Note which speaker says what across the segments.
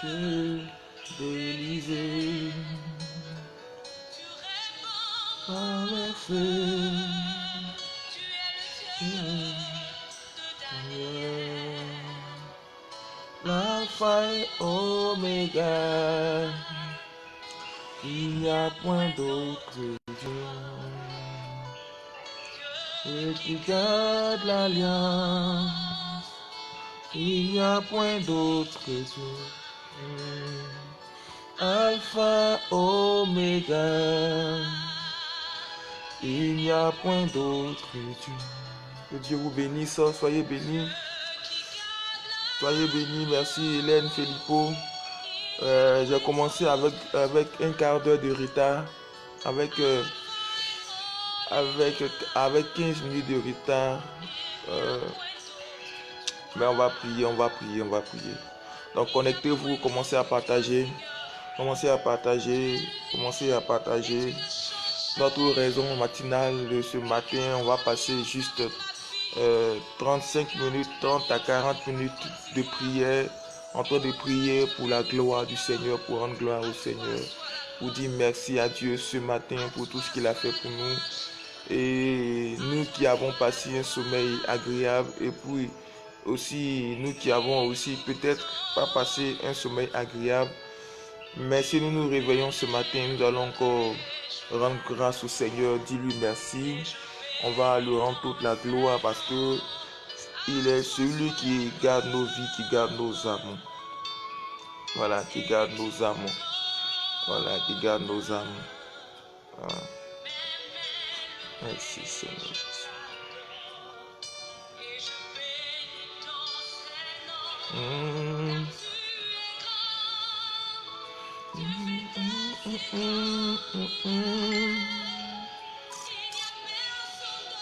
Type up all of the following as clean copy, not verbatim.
Speaker 1: que d'Élysée. Par le feu, l'alpha et oméga, il n'y a point d'autre Dieu. Et qui garde l'alliance, il n'y a point d'autre Dieu. Alpha, oméga, il n'y a point d'autre Dieu. Que Dieu vous bénisse, soyez bénis. Soyez bénis, merci Hélène Filippo. J'ai commencé avec un quart d'heure de retard, avec 15 minutes de retard. Mais on va prier. Donc connectez-vous, commencez à partager. Notre raison matinale de ce matin, on va passer juste 35 minutes, 30 à 40 minutes de prière, en train de prier pour la gloire du Seigneur, pour rendre gloire au Seigneur, pour dire merci à Dieu ce matin pour tout ce qu'il a fait pour nous. Et nous qui avons passé un sommeil agréable, et puis aussi nous qui avons aussi peut-être pas passé un sommeil agréable, mais si nous nous réveillons ce matin, nous allons encore rendre grâce au Seigneur, dis-lui merci. On va lui rendre toute la gloire parce que il est celui qui garde nos vies, qui garde nos âmes. Voilà, qui garde nos âmes. Voilà, qui garde nos âmes. Voilà. Merci Seigneur Jésus.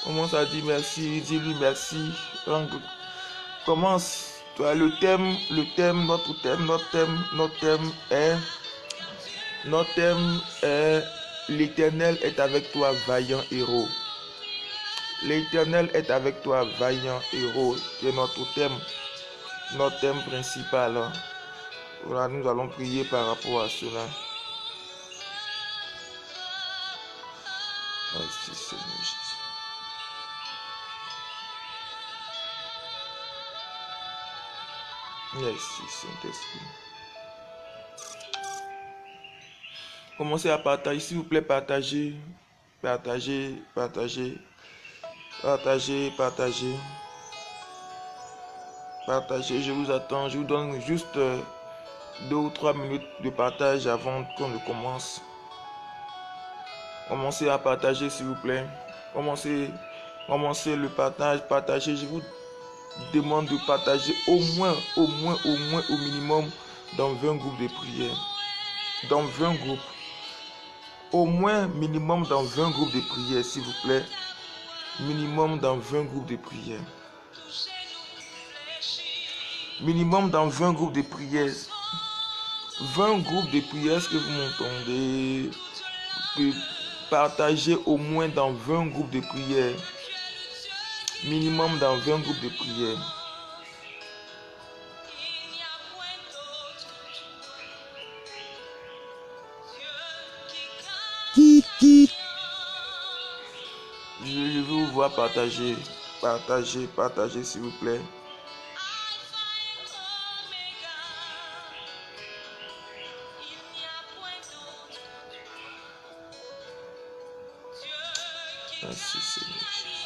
Speaker 1: Commence à dire merci, dis-lui merci. Donc, commence. Toi, notre thème est l'Éternel est avec toi, vaillant héros. L'Éternel est avec toi, vaillant héros, qui est notre thème principal. Voilà, nous allons prier par rapport à cela. Merci Seigneur Jésus. Merci Saint-Esprit. Commencez à partager, s'il vous plaît, partagez. Partagez, je vous attends. Je vous donne juste 2 ou 3 minutes de partage avant qu'on ne commence. Commencez à partager, s'il vous plaît. Commencez le partage. Partagez, je vous demande de partager au minimum dans 20 groupes de prière. Dans 20 groupes. Au moins minimum dans 20 groupes de prière, s'il vous plaît. Minimum dans 20 groupes de prière. Minimum dans 20 groupes de prière. 20 groupes de prière, est-ce que vous m'entendez? Partagez au moins dans 20 groupes de prière. Minimum dans 20 groupes de prière. Je vous vois partager. Partagez s'il vous plaît. Merci Seigneur Jésus.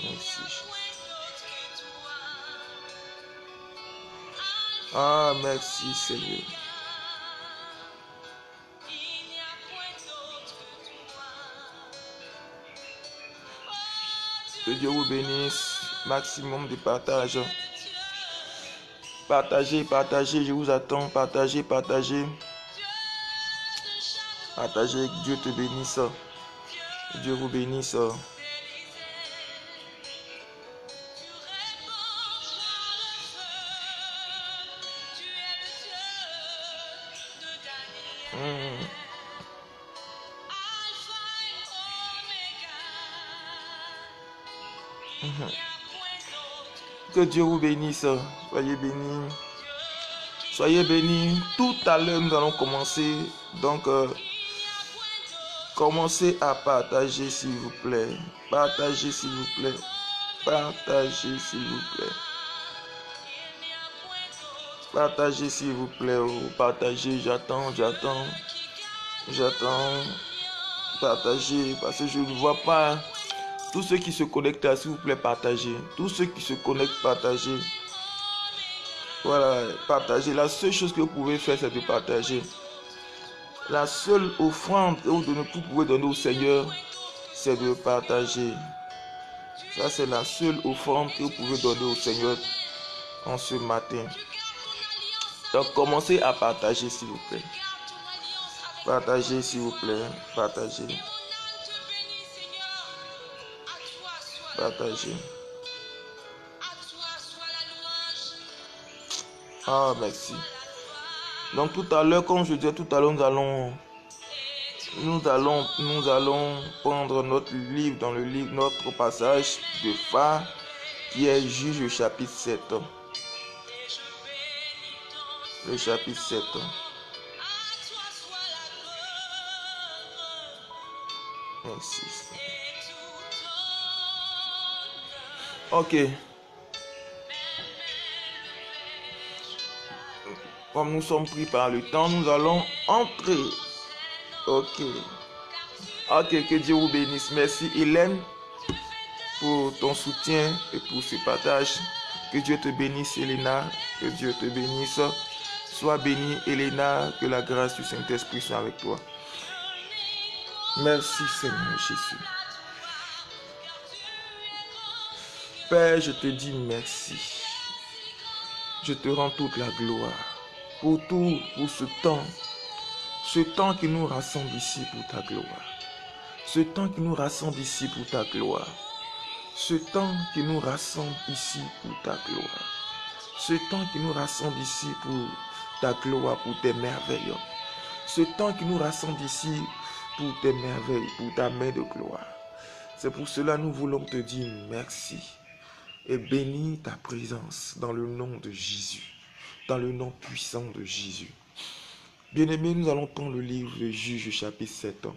Speaker 1: Merci Jésus. Ah, merci Seigneur. Que Dieu vous bénisse. Maximum de partage. Partagez, je vous attends. Partagez. Partagez, que Dieu te bénisse. Que Dieu vous bénisse. Que Dieu vous bénisse. Soyez bénis. Soyez bénis. Tout à l'heure, nous allons commencer. Donc, commencez à partager, s'il vous plaît. Partagez, s'il vous plaît. Partagez, s'il vous plaît. Partagez, s'il vous plaît. Oh, partagez, j'attends. Partagez, parce que je ne vois pas. Tous ceux qui se connectent, s'il vous plaît, partagez. Tous ceux qui se connectent, partagez. Voilà, partagez. La seule chose que vous pouvez faire, c'est de partager. La seule offrande que vous pouvez donner au Seigneur, c'est de partager. Ça, c'est la seule offrande que vous pouvez donner au Seigneur en ce matin. Donc, commencez à partager, s'il vous plaît. Partagez, s'il vous plaît. Partagez. Partagez. Ah, merci. Donc, tout à l'heure, comme je disais tout à l'heure, nous allons prendre notre livre dans le livre, notre passage de phare qui est Juge chapitre 7. Le chapitre 7. Merci. Ok. Comme nous sommes pris par le temps, nous allons entrer. Ok. Ok, que Dieu vous bénisse. Merci Hélène pour ton soutien et pour ce partage. Que Dieu te bénisse, Elena. Que Dieu te bénisse. Sois bénie, Elena. Que la grâce du Saint-Esprit soit avec toi. Merci, Seigneur Jésus. Père, je te dis merci. Je te rends toute la gloire pour tout, pour ce temps qui nous rassemble ici pour ta gloire. Ce temps qui nous rassemble ici pour ta gloire. Ce temps qui nous rassemble ici pour ta gloire. Ce temps qui nous rassemble ici pour ta gloire, pour tes merveilles. Ce temps qui nous rassemble ici pour tes merveilles, pour ta main de gloire. C'est pour cela que nous voulons te dire merci et bénis ta présence dans le nom de Jésus, dans le nom puissant de Jésus. Bien-aimés, nous allons prendre le livre de Juge chapitre 7.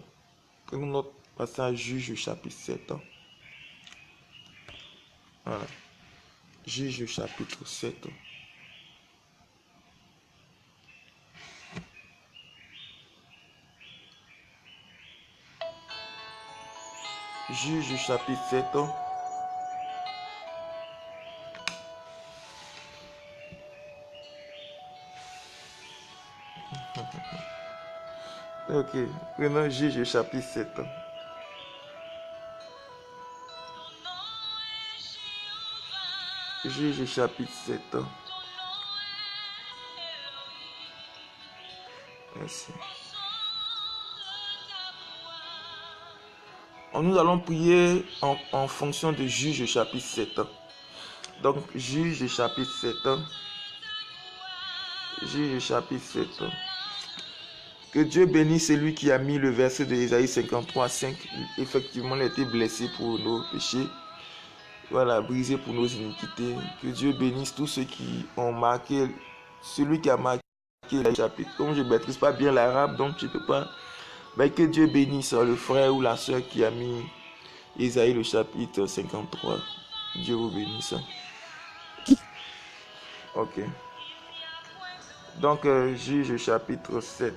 Speaker 1: Prenons notre passage Juge chapitre 7. Voilà. Juge chapitre 7. Juge chapitre 7. Ok, prenons Juge chapitre 7. Juge chapitre 7. Merci. Nous allons prier en fonction de Juge chapitre 7. Donc, Juge chapitre 7. Juge chapitre 7. Que Dieu bénisse celui qui a mis le verset de Ésaïe 53, 5. Effectivement, il a été blessé pour nos péchés. Voilà, brisé pour nos iniquités. Que Dieu bénisse tous ceux qui ont marqué, celui qui a marqué le chapitre. Comme je ne maîtrise pas bien l'arabe, donc je ne peux pas. Mais que Dieu bénisse le frère ou la soeur qui a mis Ésaïe le chapitre 53. Dieu vous bénisse. Ok. Donc, Juge chapitre 7.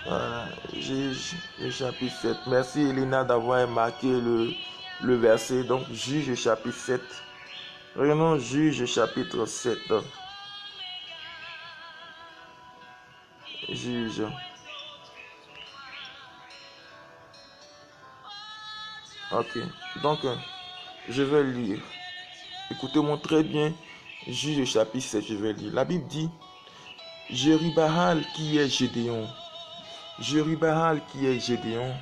Speaker 1: Voilà, Juge chapitre 7. Merci Elena d'avoir marqué le verset. Donc, Juge chapitre 7. Regardons Juge chapitre 7. Juge. Ok. Donc, je vais lire. Écoutez-moi très bien. Juge chapitre 7, je vais lire. La Bible dit, Jérubbaal qui est Gédéon. Jérubbaal qui est Gédéon.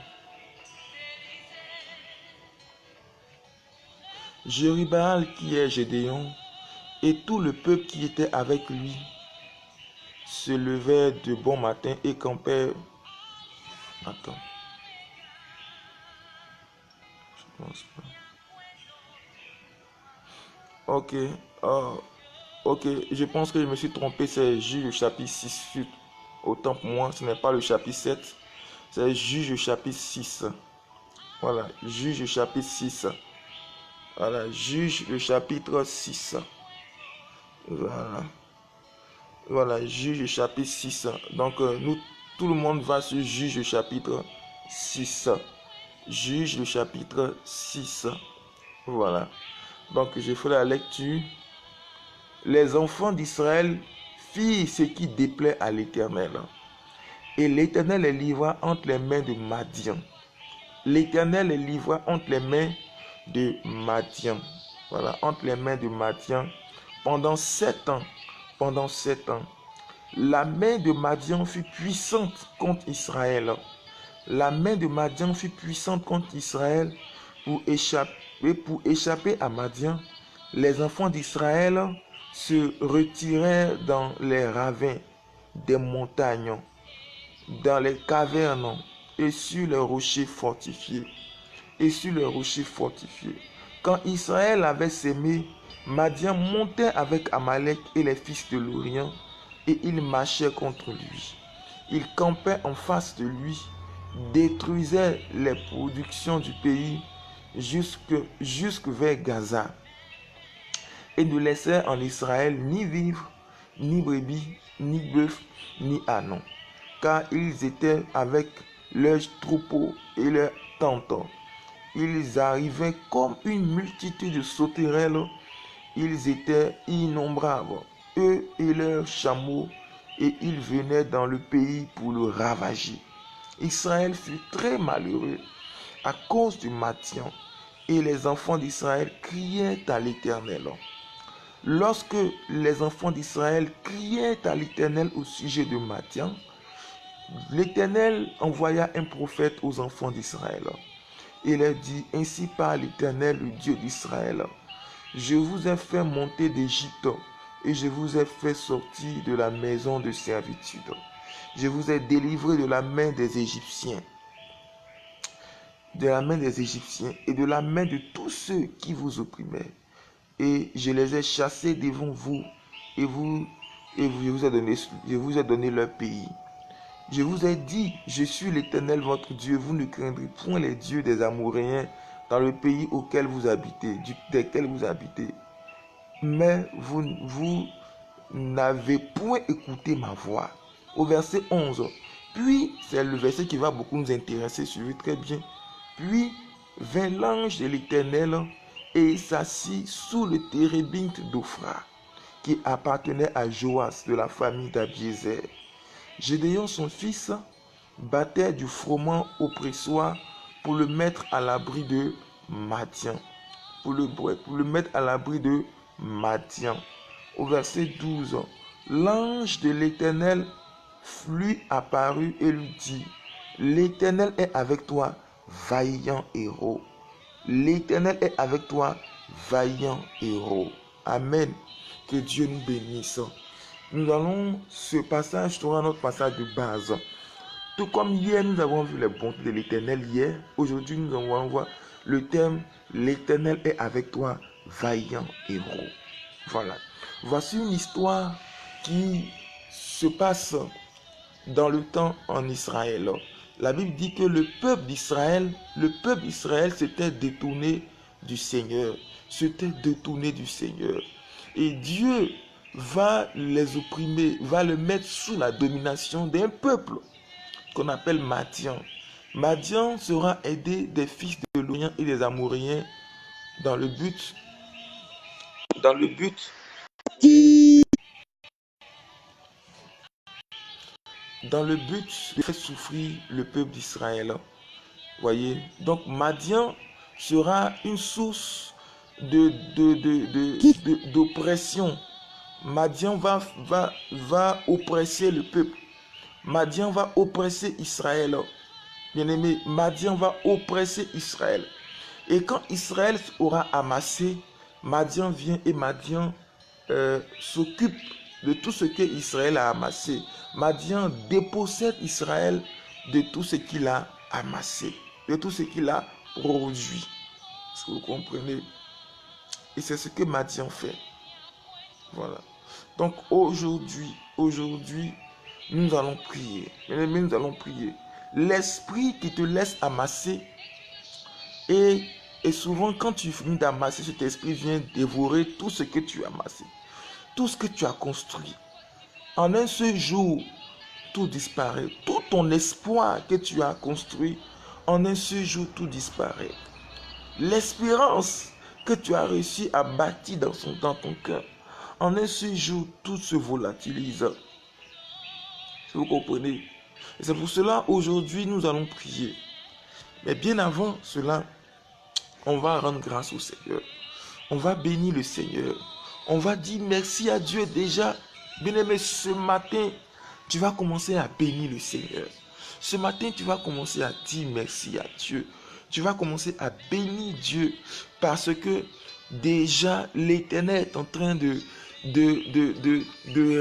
Speaker 1: Jérubbaal qui est Gédéon. Et tout le peuple qui était avec lui se levait de bon matin et campait. Attends. Je pense pas. Ok. Oh. Ok, je pense que je me suis trompé, c'est Juge le chapitre 6. Autant pour moi, ce n'est pas le chapitre 7, c'est Juge le chapitre 6. Voilà, Juge le chapitre 6. Voilà, Juge le chapitre 6. Voilà. Voilà, Juge le chapitre 6. Donc, nous, tout le monde va sur Juge le chapitre 6. Juge le chapitre 6. Voilà. Donc, je fais la lecture. Les enfants d'Israël firent ce qui déplaît à l'Éternel. Et l'Éternel les livra entre les mains de Madian. L'Éternel les livra entre les mains de Madian. Voilà, entre les mains de Madian. Pendant 7 ans. Pendant 7 ans. La main de Madian fut puissante contre Israël. La main de Madian fut puissante contre Israël pour échapper à Madian. Les enfants d'Israël se retirèrent dans les ravins des montagnes, dans les cavernes et sur les rochers fortifiés. Et sur les rochers fortifiés. Quand Israël avait sémé, Madian montait avec Amalek et les fils de l'Orient et ils marchaient contre lui. Ils campaient en face de lui, détruisaient les productions du pays jusque vers Gaza et ne laissaient en Israël ni vivre, ni brebis, ni bœuf, ni ânon, car ils étaient avec leurs troupeaux et leurs tentes. Ils arrivaient comme une multitude de sauterelles, ils étaient innombrables, eux et leurs chameaux, et ils venaient dans le pays pour le ravager. Israël fut très malheureux à cause du Madian, et les enfants d'Israël criaient à l'Éternel. Lorsque les enfants d'Israël criaient à l'Éternel au sujet de Madian, l'Éternel envoya un prophète aux enfants d'Israël. Il leur dit, ainsi parle l'Éternel, le Dieu d'Israël. Je vous ai fait monter d'Égypte et je vous ai fait sortir de la maison de servitude. Je vous ai délivré de la main des Égyptiens, et de la main de tous ceux qui vous opprimaient. Et je les ai chassés devant vous et je vous ai donné leur pays. Je vous ai dit, je suis l'Éternel votre Dieu, vous ne craindrez point les dieux des Amoréens dans le pays auquel vous habitez, desquels vous habitez. Mais vous n'avez point écouté ma voix. Au verset 11, puis, c'est le verset qui va beaucoup nous intéresser, suivez très bien. Puis vint l'ange de l'Éternel et il s'assit sous le térébinthe d'Ophra, qui appartenait à Joas de la famille d'Abiézer. Gédéon, son fils, battait du froment au pressoir pour le mettre à l'abri de Madian. Pour le mettre à l'abri de Madian. Au verset 12, l'ange de l'Éternel lui apparut et lui dit, l'Éternel est avec toi, vaillant héros. L'Éternel est avec toi, vaillant héros. Amen. Que Dieu nous bénisse. Nous allons, ce passage sera notre passage de base. Tout comme hier, nous avons vu les bontés de l'Éternel hier. Aujourd'hui, nous allons voir le thème, l'Éternel est avec toi, vaillant héros. Voilà. Voici une histoire qui se passe dans le temps en Israël. La Bible dit que le peuple d'Israël s'était détourné du Seigneur. Et Dieu va les opprimer, va le mettre sous la domination d'un peuple qu'on appelle Madian. Madian sera aidé des fils de l'Orient et des Amoréens dans le but de faire souffrir le peuple d'Israël. Voyez, donc Madian sera une source d'oppression. Madian va oppresser le peuple. Madian va oppresser Israël. Bien-aimé, Madian va oppresser Israël. Et quand Israël aura amassé, Madian vient et Madian s'occupe de tout ce que Israël a amassé. Madian dépossède Israël de tout ce qu'il a amassé, de tout ce qu'il a produit. Est-ce que vous comprenez? Et c'est ce que Madian fait. Voilà. Donc aujourd'hui, nous allons prier. Bien-aimés, nous allons prier. L'esprit qui te laisse amasser, et souvent quand tu finis d'amasser, cet esprit vient dévorer tout ce que tu as amassé, tout ce que tu as construit. En un seul jour, tout disparaît. Tout ton espoir que tu as construit, en un seul jour, tout disparaît. L'espérance que tu as réussi à bâtir dans ton cœur, en un seul jour, tout se volatilise. Vous comprenez? Et c'est pour cela, aujourd'hui, nous allons prier. Mais bien avant cela, on va rendre grâce au Seigneur. On va bénir le Seigneur. On va dire merci à Dieu déjà. Bien-aimé, ce matin, tu vas commencer à bénir le Seigneur. Ce matin, tu vas commencer à dire merci à Dieu. Tu vas commencer à bénir Dieu parce que déjà l'Éternel est en train de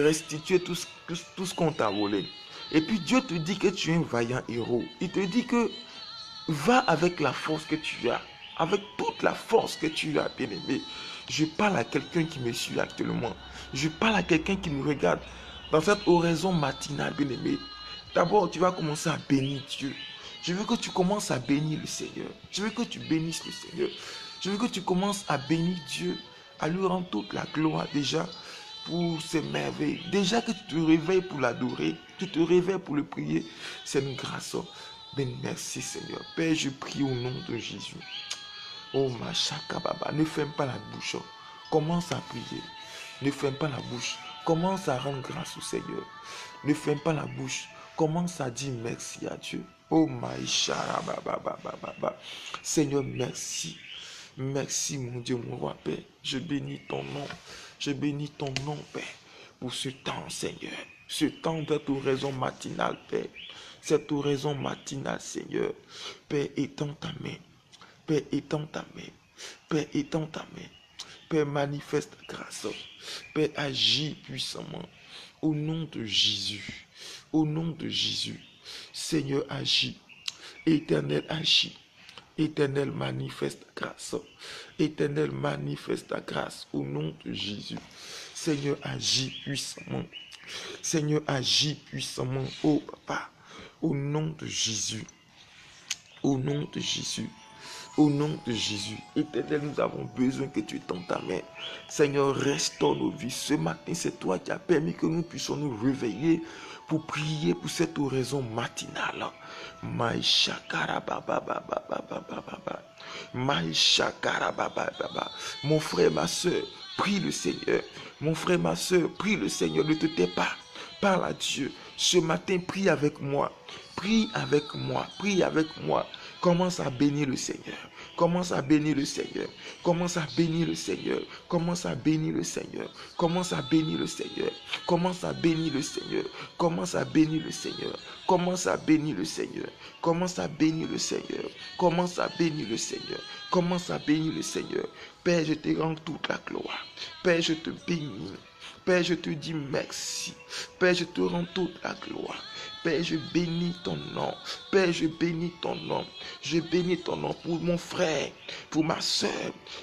Speaker 1: restituer tout ce qu'on t'a volé. Et puis Dieu te dit que tu es un vaillant héros. Il te dit que va avec la force que tu as, avec toute la force que tu as, bien-aimé. Je parle à quelqu'un qui me suit actuellement. Je parle à quelqu'un qui me regarde dans cette oraison matinale, bien-aimé. D'abord, tu vas commencer à bénir Dieu. Je veux que tu commences à bénir le Seigneur. Je veux que tu bénisses le Seigneur. Je veux que tu commences à bénir Dieu, à lui rendre toute la gloire déjà pour ses merveilles. Déjà que tu te réveilles pour l'adorer, tu te réveilles pour le prier, c'est une grâce. Ben merci Seigneur. Père, je prie au nom de Jésus. Oh ma chaka baba, ne ferme pas la bouche. Commence à prier. Ne ferme pas la bouche. Commence à rendre grâce au Seigneur. Ne ferme pas la bouche. Commence à dire merci à Dieu. Oh my shara baba baba baba. Seigneur, merci. Merci mon Dieu, mon roi Père. Je bénis ton nom. Je bénis ton nom, Père, pour ce temps, Seigneur. Ce temps de cette oraison matinale, Père. Cette oraison matinale, Seigneur. Père, étends ta main. Père, étends ta main. Père, étends ta main. Père, manifeste ta grâce. Père, agis puissamment. Au nom de Jésus. Au nom de Jésus. Seigneur, agis. Éternel, agis. Éternel, manifeste ta grâce. Éternel, manifeste ta grâce. Au nom de Jésus. Seigneur, agis puissamment. Seigneur, agis puissamment. Oh, Papa. Au nom de Jésus. Au nom de Jésus. Au nom de Jésus, Éternel, nous avons besoin que tu étendes ta main. Seigneur, restaure nos vies. Ce matin, c'est toi qui as permis que nous puissions nous réveiller pour prier pour cette oraison matinale. Mon frère, ma soeur, prie le Seigneur. Mon frère, ma soeur, prie le Seigneur. Ne te tais pas. Parle à Dieu. Ce matin, prie avec moi. Prie avec moi. Prie avec moi. Commence à bénir le Seigneur. Commence à bénir le Seigneur. Commence à bénir le Seigneur. Commence à bénir le Seigneur. Commence à bénir le Seigneur. Commence à bénir le Seigneur. Commence à bénir le Seigneur. Commence à bénir le Seigneur. Commence à bénir le Seigneur. Commence à bénir le Seigneur. Commence à bénir le Seigneur. Père, je te rends toute la gloire. Père, je te bénis. Père, je te dis merci. Père, je te rends toute la gloire. Père, je bénis ton nom. Père, je bénis ton nom. Je bénis ton nom pour mon frère, pour ma soeur,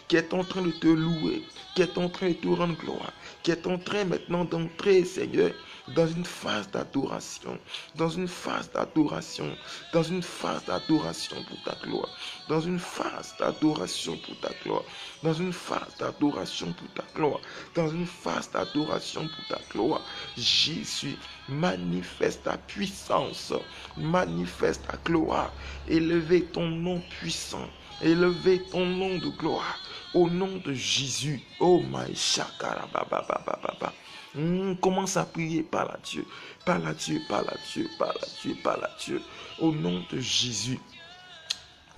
Speaker 1: qui est en train de te louer, qui est en train de te rendre gloire, qui est en train maintenant d'entrer, Seigneur, dans une phase d'adoration, dans une phase d'adoration, dans une phase d'adoration pour ta gloire, dans une phase d'adoration pour ta gloire, dans une phase d'adoration pour ta gloire, dans une phase d'adoration pour ta gloire. Jésus, manifeste ta puissance, manifeste ta gloire, élevez ton nom puissant, élevez ton nom de gloire, au nom de Jésus. Oh my shakara baba baba baba. Commence à prier, parle à Dieu, parle à Dieu, parle à Dieu, parle à Dieu, parle à Dieu, au nom de Jésus.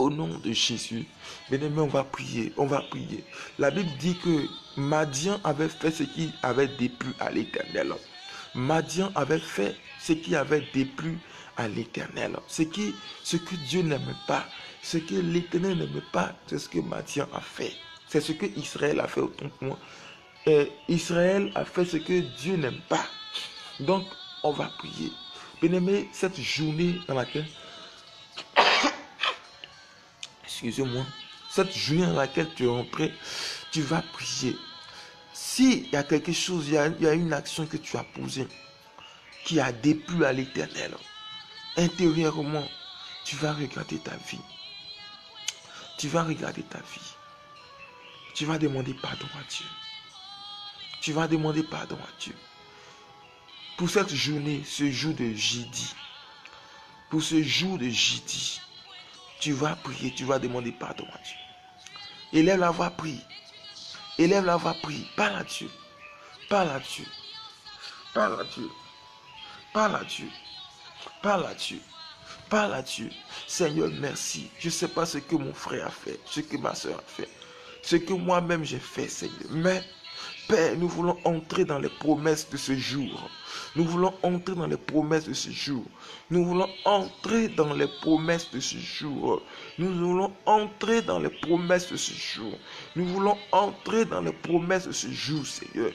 Speaker 1: Au nom de Jésus, bien-aimés, on va prier, on va prier. La Bible dit que Madian avait fait ce qui avait déplu à l'Éternel. Madian avait fait ce qui avait déplu à l'Éternel. Ce que Dieu n'aime pas, ce que l'Éternel n'aime pas, c'est ce que Madian a fait. C'est ce que Israël a fait autant que moi. Israël a fait ce que Dieu n'aime pas. Donc, on va prier. Bien-aimés, cette journée dans laquelle excusez-moi, cette journée dans laquelle tu es entré, tu vas prier. S'il y a quelque chose, il y a une action que tu as posée qui a déplu à l'Éternel, intérieurement, tu vas regarder ta vie. Tu vas regarder ta vie. Tu vas demander pardon à Dieu. Tu vas demander pardon à Dieu. Pour cette journée, ce jour de jeudi, pour ce jour de jeudi, tu vas prier, tu vas demander pardon à Dieu. Élève la voix, prie. Élève la voix, prie. Parle à Dieu. Parle à Dieu. Parle à Dieu. Parle à Dieu. Parle à Dieu. Parle à Dieu. Seigneur, merci. Je ne sais pas ce que mon frère a fait, ce que ma soeur a fait, ce que moi-même j'ai fait, Seigneur. Mais, Père, nous voulons entrer dans les promesses de ce jour. Nous voulons entrer dans les promesses de ce jour. Nous voulons entrer dans les promesses de ce jour. Nous voulons entrer dans les promesses de ce jour. Nous voulons entrer dans les promesses de ce jour, Seigneur.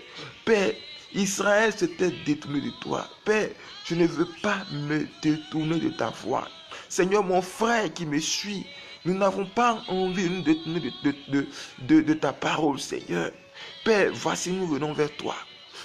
Speaker 1: Père, Israël s'était détourné de toi. Père, je ne veux pas me détourner de ta voix. Seigneur, mon frère qui me suit, nous n'avons pas envie de nous détourner de ta parole, Seigneur. Père, voici, nous venons vers toi.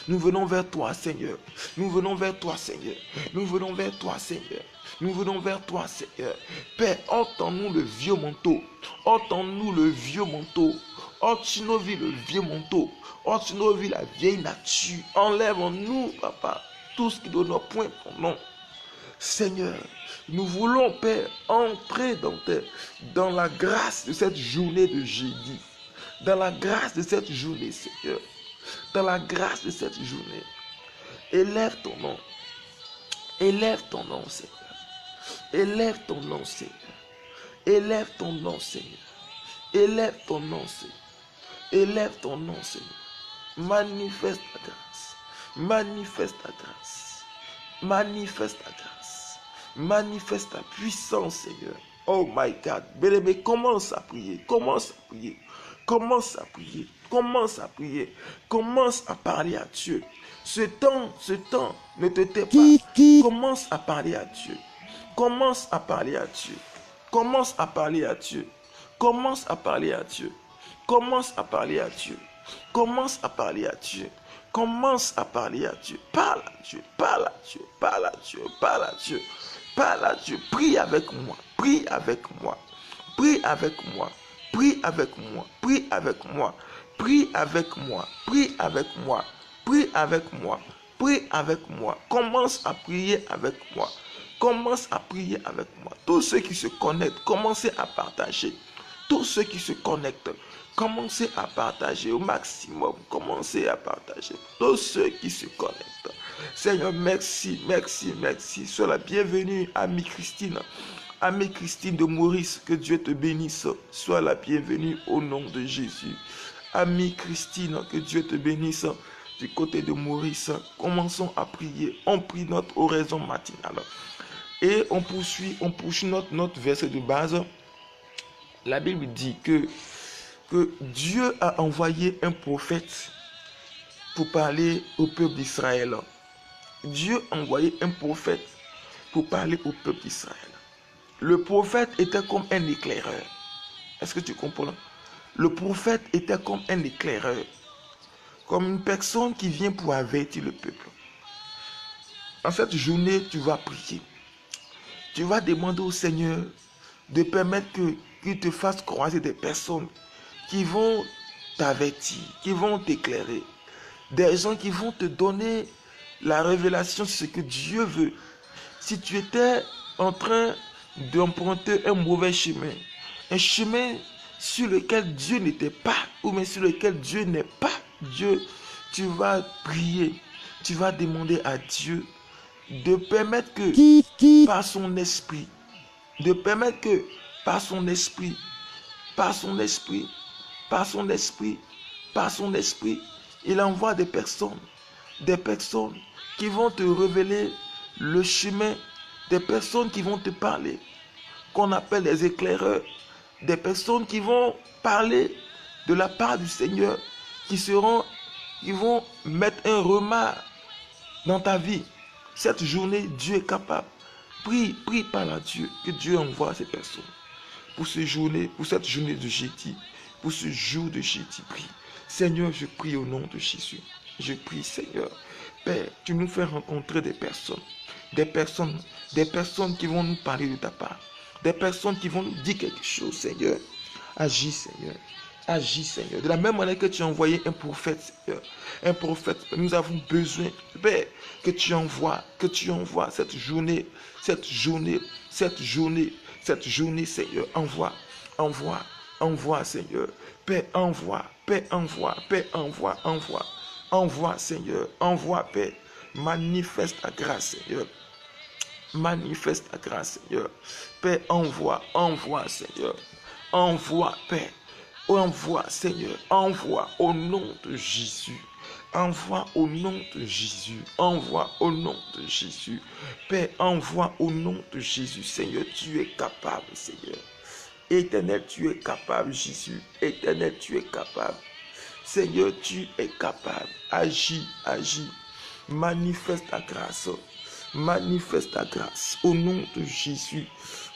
Speaker 1: Nous venons vers toi, Seigneur. Nous venons vers toi, Seigneur. Nous venons vers toi, Seigneur. Nous venons vers toi, Seigneur. Père, ôte-nous le vieux manteau. Ôte-nous le vieux manteau. Ôte nos vies le vieux manteau. Ôte nos vies la vieille nature. Enlève en nous, Papa, tout ce qui ne doit point ton nom. Seigneur, nous voulons, Père, entrer dans la grâce de cette journée de jeudi. Dans la grâce de cette journée, Seigneur. Dans la grâce de cette journée. Élève ton nom. Élève ton nom, Seigneur. Élève ton nom, Seigneur. Élève ton nom, Seigneur. Élève ton nom, Seigneur. Élève ton nom, Seigneur. Manifeste ta grâce. Manifeste ta grâce. Manifeste ta grâce. Manifeste ta puissance, Seigneur. Oh my God. Bien-aimé, commence à prier. Commence à prier. Commence à prier. Commence à prier. Commence à parler à Dieu. Ce temps, ne te tais pas. Commence à parler à Dieu. Commence à parler à Dieu. Commence à parler à Dieu. Commence à parler à Dieu. Commence à parler à Dieu. Commence à parler à Dieu. Commence à parler à Dieu. Parle à Dieu. Parle à Dieu. Parle à Dieu. Parle à Dieu. Parle à Dieu. Prie avec moi. Prie avec moi. Prie avec moi. Prie avec moi. Prie avec moi. Prie avec moi. Prie avec moi. Prie avec moi. Prie avec moi. Commence à prier avec moi. Commence à prier avec moi. Tous ceux qui se connectent, commencez à partager. Tous ceux qui se connectent, commencez à partager au maximum. Commencez à partager. Tous ceux qui se connectent. Seigneur, merci, merci, merci. Sois la bienvenue, amie Christine. Amie Christine de Maurice, que Dieu te bénisse. Sois la bienvenue au nom de Jésus. Amie Christine, que Dieu te bénisse. Du côté de Maurice, commençons à prier. On prie notre oraison matinale. Et on poursuit notre verset de base. La Bible dit que Dieu a envoyé un prophète pour parler au peuple d'Israël. Dieu a envoyé un prophète pour parler au peuple d'Israël. Le prophète était comme un éclaireur. Est-ce que tu comprends? Le prophète était comme un éclaireur. Comme une personne qui vient pour avertir le peuple. En cette journée, tu vas prier. Tu vas demander au Seigneur de permettre qu'il te fasse croiser des personnes qui vont t'avertir, qui vont t'éclairer. Des gens qui vont te donner la révélation sur ce que Dieu veut. Si tu étais en train d'emprunter un mauvais chemin, un chemin sur lequel Dieu n'était pas, ou même sur lequel Dieu n'est pas Dieu, tu vas prier, tu vas demander à Dieu de permettre que par son esprit, il envoie des personnes qui vont te révéler le chemin, des personnes qui vont te parler, qu'on appelle des éclaireurs, des personnes qui vont parler de la part du Seigneur, qui vont mettre un remarque dans ta vie. Cette journée, Dieu est capable. Prie, parle à Dieu, que Dieu envoie ces personnes. Pour cette journée de jeudi, pour ce jour de jeudi, prie. Seigneur, je prie au nom de Jésus. Je prie, Seigneur. Père, tu nous fais rencontrer des personnes qui vont nous parler de ta part, des personnes qui vont nous dire quelque chose, Seigneur. Agis, Seigneur. Agis, Seigneur. De la même manière que tu as envoyé un prophète, Seigneur. Un prophète, nous avons besoin, Père, que tu envoies cette journée, Seigneur. Envoie, Seigneur. Père, envoie, Seigneur. Envoie, Père. Manifeste ta grâce, Seigneur. Manifeste ta grâce, Seigneur. Père, envoie, Seigneur. Envoie, Père. Envoie, Seigneur. Envoie au nom de Jésus. Envoie au nom de Jésus. Envoie au nom de Jésus. Père, envoie au nom de Jésus. Seigneur, tu es capable, Seigneur. Éternel, tu es capable, Jésus. Éternel, tu es capable. Seigneur, tu es capable. Agis. Manifeste ta grâce. Manifeste ta grâce. Au nom de Jésus.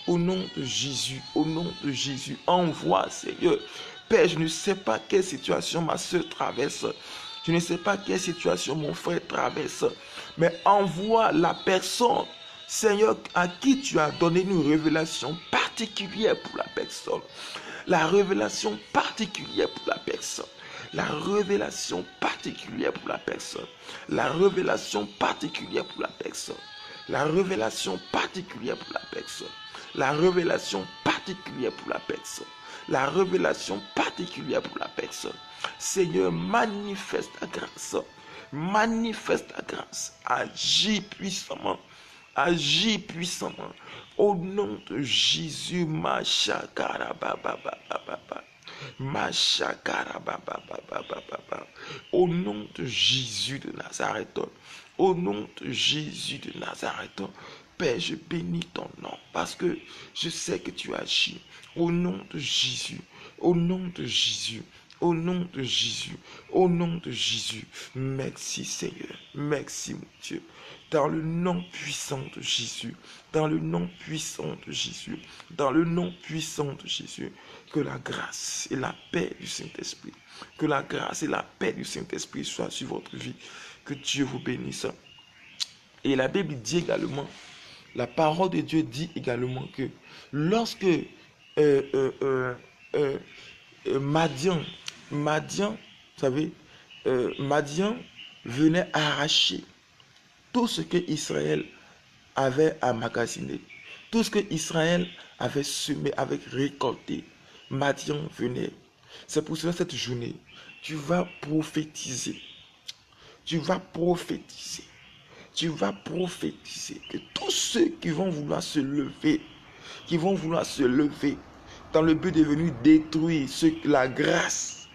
Speaker 1: Au nom de Jésus. Au nom de Jésus. Envoie, Seigneur. Père, je ne sais pas quelle situation ma soeur traverse. Je ne sais pas quelle situation mon frère traverse. Mais envoie la personne, Seigneur, à qui tu as donné une révélation particulière pour la personne. La révélation particulière pour la personne. La révélation particulière pour la personne. La révélation particulière pour la personne. La révélation particulière pour la personne. La révélation particulière pour la personne. La révélation particulière pour la personne. Seigneur, manifeste ta grâce. Manifeste ta grâce. Agis puissamment. Agis puissamment. Au nom de Jésus, au nom de Jésus de Nazareth. Au nom de Jésus de Nazareth. Père, je bénis ton nom parce que je sais que tu agis. Au nom de Jésus, au nom de Jésus, au nom de Jésus, au nom de Jésus. Merci Seigneur, merci mon Dieu. Dans le nom puissant de Jésus, dans le nom puissant de Jésus, dans le nom puissant de Jésus, que la grâce et la paix du Saint-Esprit, que la grâce et la paix du Saint-Esprit soient sur votre vie. Que Dieu vous bénisse. Et la Bible dit également, la parole de Dieu dit également que lorsque Madian, vous savez, Madian venait arracher tout ce que Israël avait emmagasiné, tout ce que Israël avait semé, avait récolté. Madian venait. C'est pour cela cette journée, tu vas prophétiser. Tu vas prophétiser. Tu vas prophétiser que tous ceux qui vont vouloir se lever, dans le but de venir détruire la grâce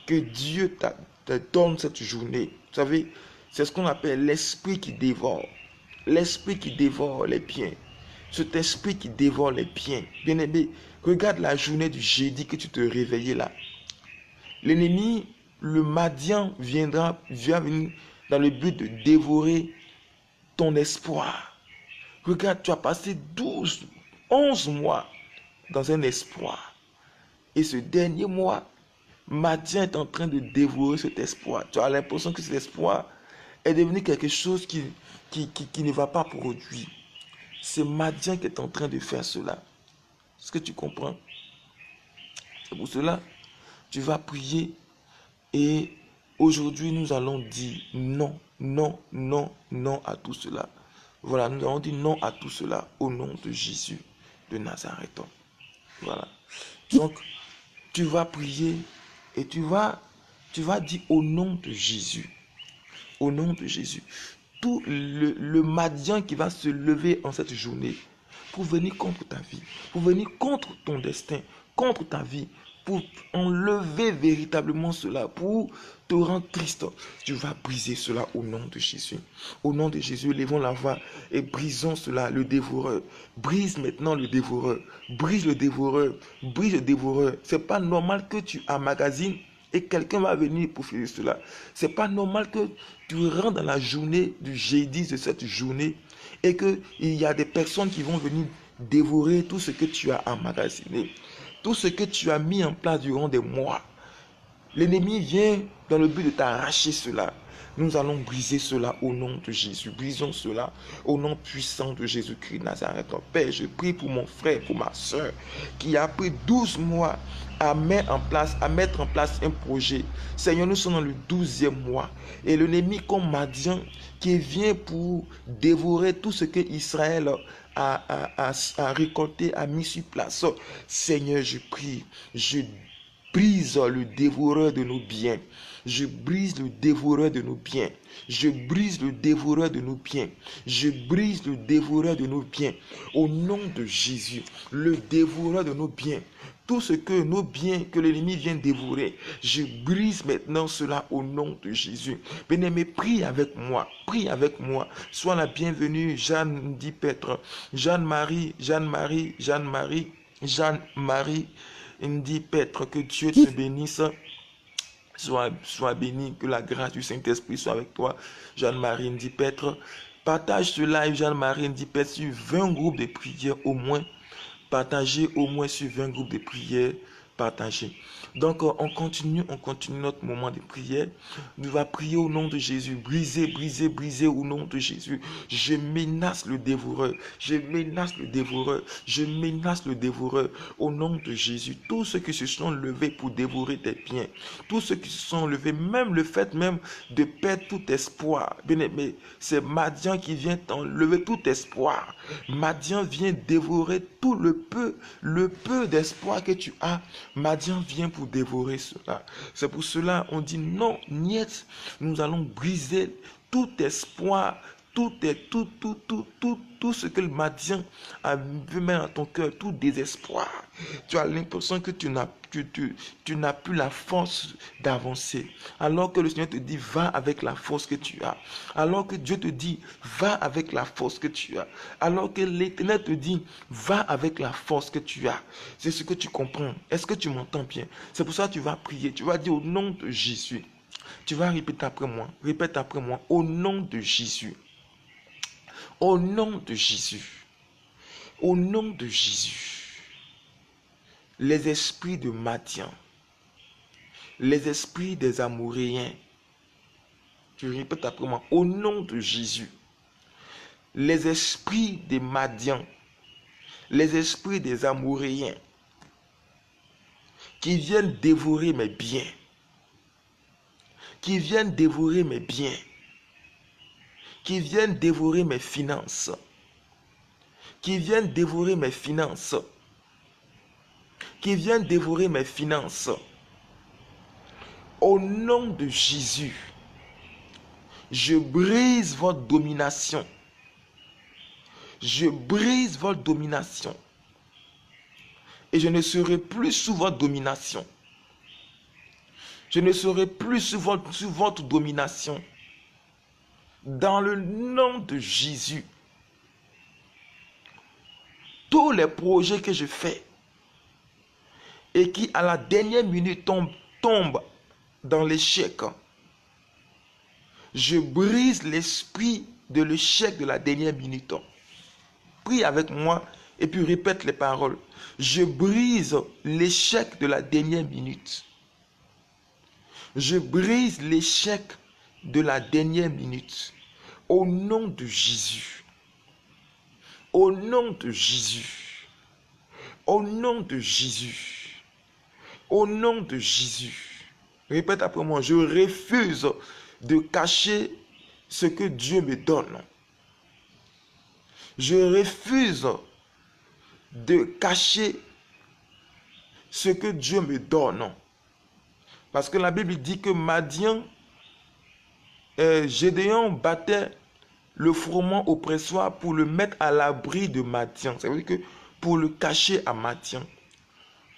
Speaker 1: que Dieu te donne cette journée. Vous savez, c'est ce qu'on appelle l'esprit qui dévore. L'esprit qui dévore les biens. Cet esprit qui dévore les biens. Bien-aimé, regarde la journée du jeudi que tu te réveillais là. L'ennemi, le Madian, vient venir dans le but de dévorer ton espoir. Regarde, tu as passé 11 mois dans un espoir. Et ce dernier mois, Madian est en train de dévorer cet espoir. Tu as l'impression que cet espoir est devenu quelque chose qui ne va pas produire. C'est Madian qui est en train de faire cela. Est-ce que tu comprends? C'est pour cela, tu vas prier et aujourd'hui, nous allons dire non, non, non, non à tout cela. Voilà, nous allons dire non à tout cela au nom de Jésus de Nazareth. Voilà. Donc, tu vas prier et tu vas dire au nom de Jésus. Au nom de Jésus. Tout le Madian qui va se lever en cette journée pour venir contre ta vie, pour venir contre ton destin, contre ta vie, pour enlever véritablement cela, pour te rendre triste. Tu vas briser cela au nom de Jésus. Au nom de Jésus, levons la voix et brisons cela, le dévoreur. Brise maintenant le dévoreur. Brise le dévoreur. Brise le dévoreur. C'est pas normal que tu emmagasines et quelqu'un va venir pour faire cela. C'est pas normal que tu rentres dans la journée du jeudi de cette journée et qu'il y a des personnes qui vont venir dévorer tout ce que tu as emmagasiné. Tout ce que tu as mis en place durant des mois. L'ennemi vient dans le but de t'arracher cela. Nous allons briser cela au nom de Jésus. Brisons cela au nom puissant de Jésus-Christ Nazareth. Père, je prie pour mon frère, pour ma soeur, qui a pris 12 mois à mettre en place un projet. Seigneur, nous sommes dans le 12e mois. Et l'ennemi comme Madian qui vient pour dévorer tout ce que Israël a récolté, a mis sur place. Seigneur, je prie, je brise le dévoreur de nos biens. Je brise le dévoreur de nos biens. Je brise le dévoreur de nos biens. Je brise le dévoreur de nos biens. Au nom de Jésus, le dévoreur de nos biens. Tout ce que nos biens, que l'ennemi vient dévorer, je brise maintenant cela au nom de Jésus. Bien-aimé, prie avec moi. Prie avec moi. Sois la bienvenue, Jeanne dit Petre. Jeanne-Marie, Jeanne-Marie, Jeanne-Marie, Jeanne-Marie. Ndi Petre, que Dieu te bénisse. Sois béni, que la grâce du Saint-Esprit soit avec toi. Jeanne-Marie Ndi Petre. Partage ce live, Jeanne-Marie Ndi Petre, sur 20 groupes de prière au moins. Partagez au moins sur 20 groupes de prière. Partagez. Donc, on continue notre moment de prière. Nous allons prier au nom de Jésus. Briser, briser, briser au nom de Jésus. Je menace le dévoreur. Je menace le dévoreur. Je menace le dévoreur au nom de Jésus. Tous ceux qui se sont levés pour dévorer tes biens, tous ceux qui se sont levés, même le fait même de perdre tout espoir. Bien-aimé, c'est Madian qui vient t'enlever tout espoir. Madian vient dévorer tout le peu d'espoir que tu as. Madian vient pour dévorer cela. C'est pour cela on dit non, niet, nous allons briser tout espoir, tout ce que le Madian a vu mettre dans ton cœur, tout désespoir. Tu as l'impression que tu n'as plus la force d'avancer. Alors que le Seigneur te dit, va avec la force que tu as. Alors que Dieu te dit, va avec la force que tu as. Alors que l'Éternel te dit, va avec la force que tu as. C'est ce que tu comprends. Est-ce que tu m'entends bien? C'est pour ça que tu vas prier. Tu vas dire au nom de Jésus. Tu vas répéter après moi. Répète après moi. Au nom de Jésus. Au nom de Jésus. Au nom de Jésus. Les esprits de Madian, les esprits des Amoréens, tu répètes après moi, au nom de Jésus, les esprits des Madian, les esprits des Amoréens, qui viennent dévorer mes biens, qui viennent dévorer mes biens, qui viennent dévorer mes finances, qui viennent dévorer mes finances, qui viennent dévorer mes finances. Au nom de Jésus, je brise votre domination. Je brise votre domination. Et je ne serai plus sous votre domination. Je ne serai plus sous votre domination. Dans le nom de Jésus, tous les projets que je fais et qui à la dernière minute tombent dans l'échec, je brise l'esprit de l'échec de la dernière minute. Prie avec moi et puis répète les paroles. Je brise l'échec de la dernière minute. Je brise l'échec de la dernière minute. Au nom de Jésus. Au nom de Jésus. Au nom de Jésus. Au nom de Jésus. Répète après moi. Je refuse de cacher ce que Dieu me donne. Je refuse de cacher ce que Dieu me donne. Parce que la Bible dit que Madian, Gédéon battait le froment au pressoir pour le mettre à l'abri de Madian. Ça veut dire que pour le cacher à Madian.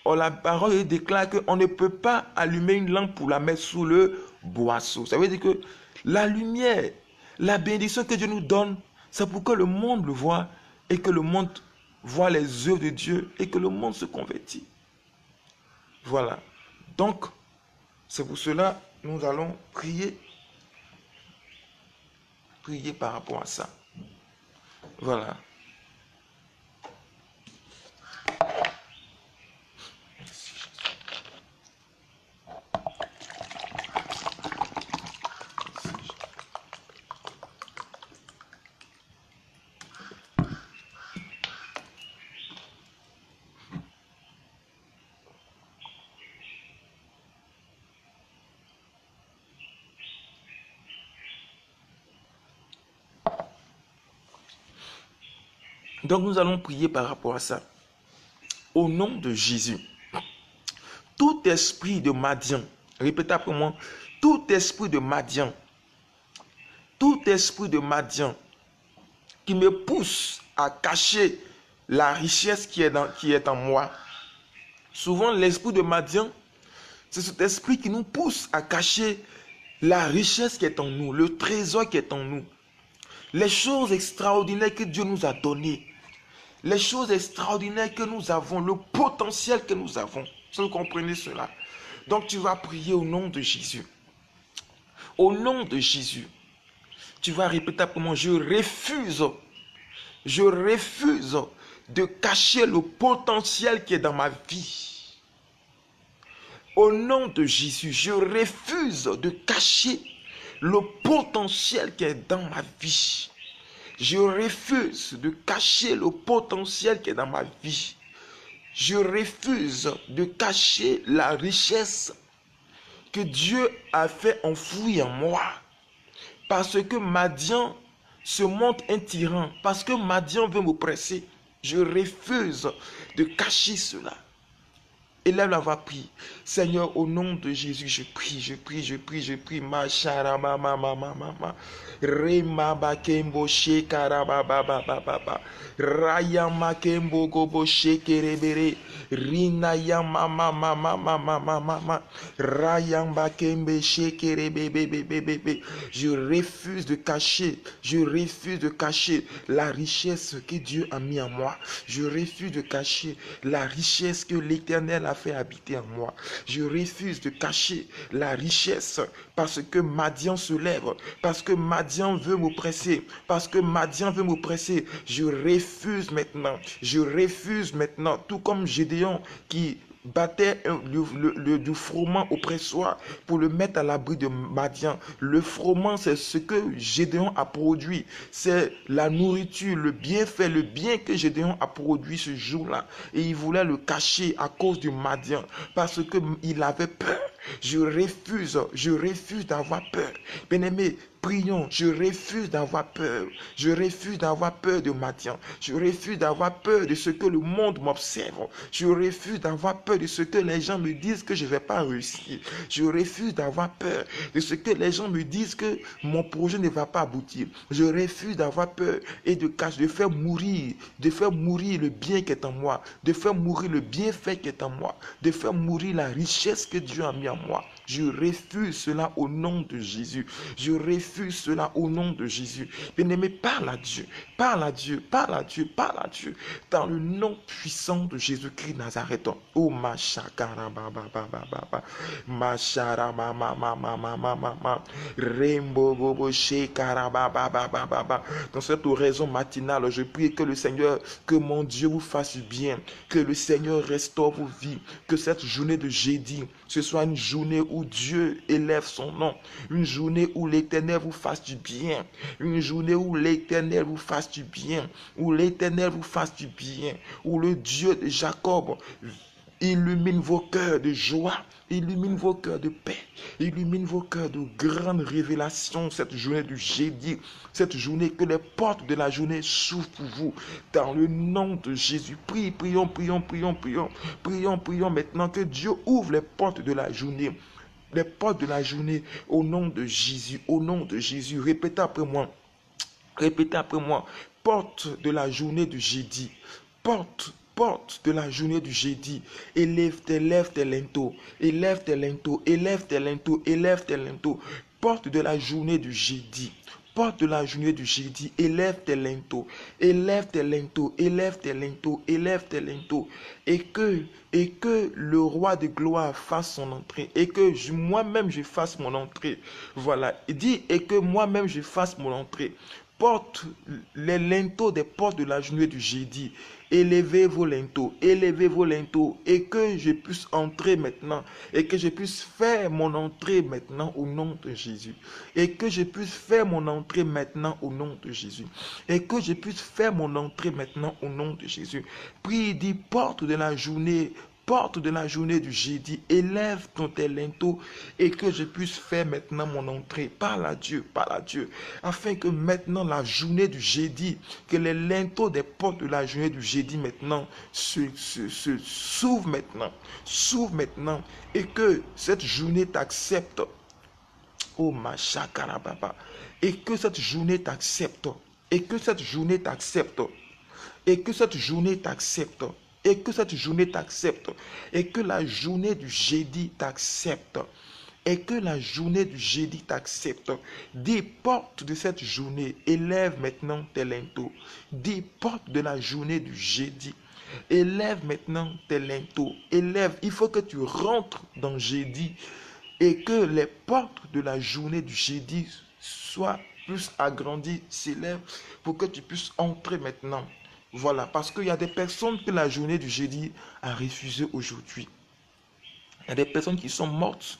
Speaker 1: Or, la parole déclare qu'on ne peut pas allumer une lampe pour la mettre sous le boisseau. Ça veut dire que la lumière, la bénédiction que Dieu nous donne, c'est pour que le monde le voit et que le monde voit les œuvres de Dieu et que le monde se convertit. Voilà. Donc, c'est pour cela que nous allons prier. Prier par rapport à ça. Voilà. Donc nous allons prier par rapport à ça. Au nom de Jésus, tout esprit de Madian, répétez après moi, tout esprit de Madian qui me pousse à cacher la richesse qui est en moi. Souvent, l'esprit de Madian, c'est cet esprit qui nous pousse à cacher la richesse qui est en nous, le trésor qui est en nous, les choses extraordinaires que Dieu nous a données, les choses extraordinaires que nous avons, le potentiel que nous avons. Si vous comprenez cela. Donc tu vas prier au nom de Jésus. Au nom de Jésus. Tu vas répéter après moi, je refuse de cacher le potentiel qui est dans ma vie. Au nom de Jésus, je refuse de cacher le potentiel qui est dans ma vie. Je refuse de cacher le potentiel qui est dans ma vie. Je refuse de cacher la richesse que Dieu a fait enfouir en moi. Parce que Madian se montre un tyran, parce que Madian veut m'oppresser. Je refuse de cacher cela. Élève la voix, prie. Seigneur, au nom de Jésus, je prie. Ma chara ma. Rema bakembo shekara ba. Raya makembo gobo shekerebere. Rina ya ma. Raya bakembe shekerebebe. Je refuse de cacher la richesse que Dieu a mis en moi. Je refuse de cacher la richesse que l'Éternel a fait habiter en moi. Je refuse de cacher la richesse parce que Madian se lève, parce que Madian veut m'oppresser, Je refuse maintenant, tout comme Gédéon qui battait du froment oppresseur pour le mettre à l'abri de Madian. Le froment, c'est ce que Gédéon a produit. C'est la nourriture, le bien que Gédéon a produit ce jour-là. Et il voulait le cacher à cause du Madian, parce qu'il avait peur. Je refuse d'avoir peur. Bien-aimé, prions, je refuse d'avoir peur. Je refuse d'avoir peur de Madian. Je refuse d'avoir peur de ce que le monde m'observe. Je refuse d'avoir peur de ce que les gens me disent que je ne vais pas réussir. Je refuse d'avoir peur de ce que les gens me disent que mon projet ne va pas aboutir. Je refuse d'avoir peur et de faire mourir le bien qui est en moi, de faire mourir le bienfait qui est en moi, de faire mourir la richesse que Dieu a mis en moi. Je refuse cela au nom de Jésus. Je refuse cela au nom de Jésus. Bien-aimé, parle à Dieu. Dans le nom puissant de Jésus-Christ Nazareth. Oh, ma chakara baba. Ma chara mama. Rembo bobo shekara baba. Dans cette oraison matinale, je prie que le Seigneur, que mon Dieu vous fasse du bien. Que le Seigneur restaure vos vies. Que cette journée de jeudi, ce soit une journée où Dieu élève son nom. Une journée où l'Éternel vous fasse du bien. Une journée où l'Éternel vous fasse du bien. Où l'Éternel vous fasse du bien. Où le Dieu de Jacob illumine vos cœurs de joie. Illumine vos cœurs de paix. Illumine vos cœurs de grandes révélations. Cette journée du jeudi. Cette journée, que les portes de la journée s'ouvrent pour vous. Dans le nom de Jésus. Prions maintenant que Dieu ouvre les portes de la journée. Les portes de la journée au nom de Jésus. Au nom de Jésus. Répétez après moi. Porte de la journée du jeudi. Porte de la journée du jeudi. Élève tes linteaux. Porte de la journée du jeudi. Élève tes linteaux. Et que le roi de gloire fasse son entrée. Et que moi-même je fasse mon entrée. Voilà. Il dit, et que moi-même je fasse mon entrée. Porte les linteaux des portes de la journée du jeudi. Élevez vos linteaux, et que je puisse entrer maintenant, et que je puisse faire mon entrée maintenant au nom de Jésus. Prie, dit, porte de la journée portes de la journée du jeudi, élève tes linteaux et que je puisse faire maintenant mon entrée. Parle à Dieu, afin que maintenant la journée du jeudi, que les linteaux des portes de la journée du jeudi maintenant s'ouvrent maintenant, et que cette journée t'accepte. Oh ma chakarababa. Et que cette journée t'accepte. Et que cette journée t'accepte. Et que cette journée t'accepte. Et que cette journée t'accepte. Et que la journée du jeudi t'accepte. Et que la journée du jeudi t'accepte. Des portes de cette journée, élève maintenant tes linteaux. Des portes de la journée du jeudi. Élève maintenant tes linteaux. Élève, il faut que tu rentres dans jeudi. Et que les portes de la journée du jeudi soient plus agrandies, s'élèvent, pour que tu puisses entrer maintenant. Voilà, parce qu'il y a des personnes que la journée du jeudi a refusé aujourd'hui. Il y a des personnes qui sont mortes.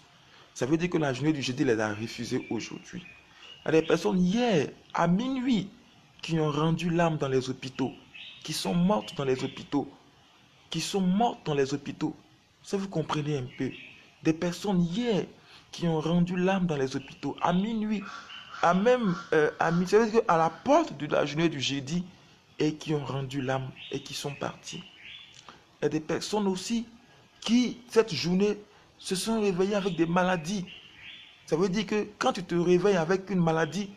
Speaker 1: Ça veut dire que la journée du jeudi les a refusées aujourd'hui. Il y a des personnes hier, à minuit, qui ont rendu l'âme dans les hôpitaux, qui sont mortes dans les hôpitaux, Ça, vous comprenez un peu. Des personnes hier qui ont rendu l'âme dans les hôpitaux à minuit, ça veut dire qu'à la porte de la journée du jeudi, et qui ont rendu l'âme et qui sont partis. Il y a des personnes aussi qui, cette journée, se sont réveillées avec des maladies. Ça veut dire que quand tu te réveilles avec une maladie,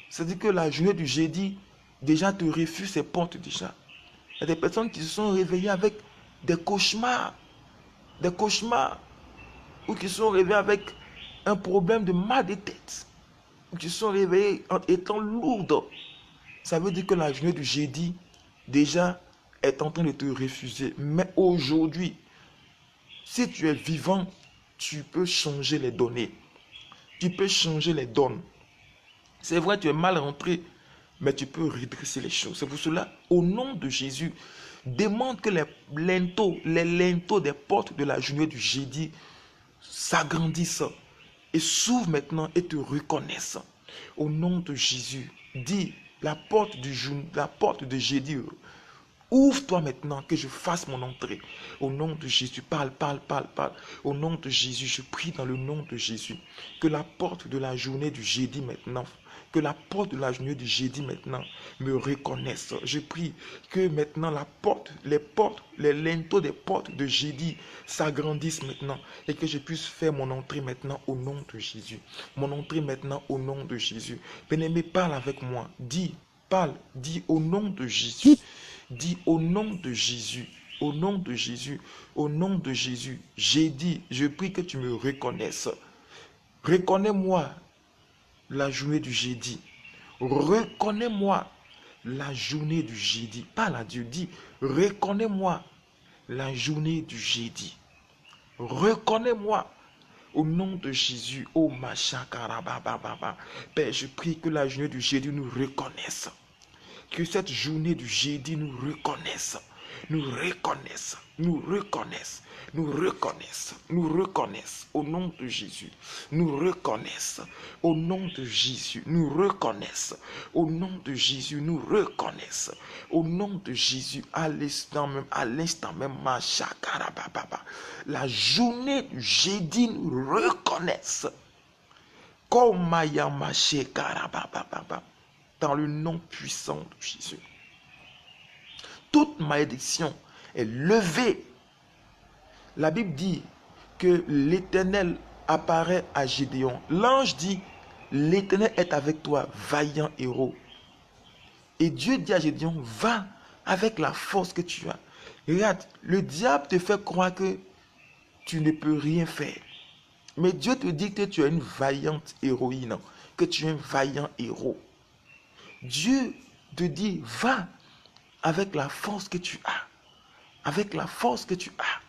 Speaker 1: ça veut dire que la journée du jeudi, déjà te refuse ses portes déjà. Il y a des personnes qui se sont réveillées avec des cauchemars, ou qui sont réveillés avec un problème de mal de tête, ou qui sont réveillés en étant lourdes. Ça veut dire que la journée du jeudi, déjà, est en train de te refuser. Mais aujourd'hui, si tu es vivant, tu peux changer les données. Tu peux changer les donnes. C'est vrai, tu es mal rentré, mais tu peux redresser les choses. C'est pour cela, au nom de Jésus, demande que les linteaux des portes de la journée du jeudi s'agrandissent et s'ouvrent maintenant et te reconnaissent. Au nom de Jésus, dis la porte de jeudi, ouvre-toi maintenant que je fasse mon entrée. Au nom de Jésus, parle. Au nom de Jésus, je prie dans le nom de Jésus que la porte de la journée du jeudi maintenant, me reconnaisse. Je prie que maintenant les linteaux des portes de jeudi s'agrandissent maintenant et que je puisse faire mon entrée maintenant au nom de Jésus. Mon entrée maintenant au nom de Jésus. Bien-aimé, parle avec moi. Dis au nom de Jésus. Dis au nom de Jésus. Au nom de Jésus. Au nom de Jésus. J'ai dit, je prie que tu me reconnaisses. Reconnais-moi la journée du jeudi. Reconnais-moi la journée du jeudi. Parle à Dieu, dis, reconnais-moi la journée du jeudi. Reconnais-moi au nom de Jésus. Oh ma chakarababa. Père, je prie que la journée du jeudi nous reconnaisse. Que cette journée du jeudi nous reconnaisse. Nous reconnaisse au nom de Jésus. Nous reconnaisse au nom de Jésus. Nous reconnaisse au nom de Jésus. Nous reconnaisse au nom de Jésus. À l'instant même, ma chakarababa. La journée du jeudi nous reconnaisse. Comme maya ma chakarababa. Dans le nom puissant de Jésus. Toute malédiction est levée. La Bible dit que l'Éternel apparaît à Gédéon. L'ange dit, l'Éternel est avec toi, vaillant héros. Et Dieu dit à Gédéon, va avec la force que tu as. Regarde, le diable te fait croire que tu ne peux rien faire. Mais Dieu te dit que tu es une vaillante héroïne, que tu es un vaillant héros. Dieu te dit, va avec la force que tu as. Avec la force que tu as.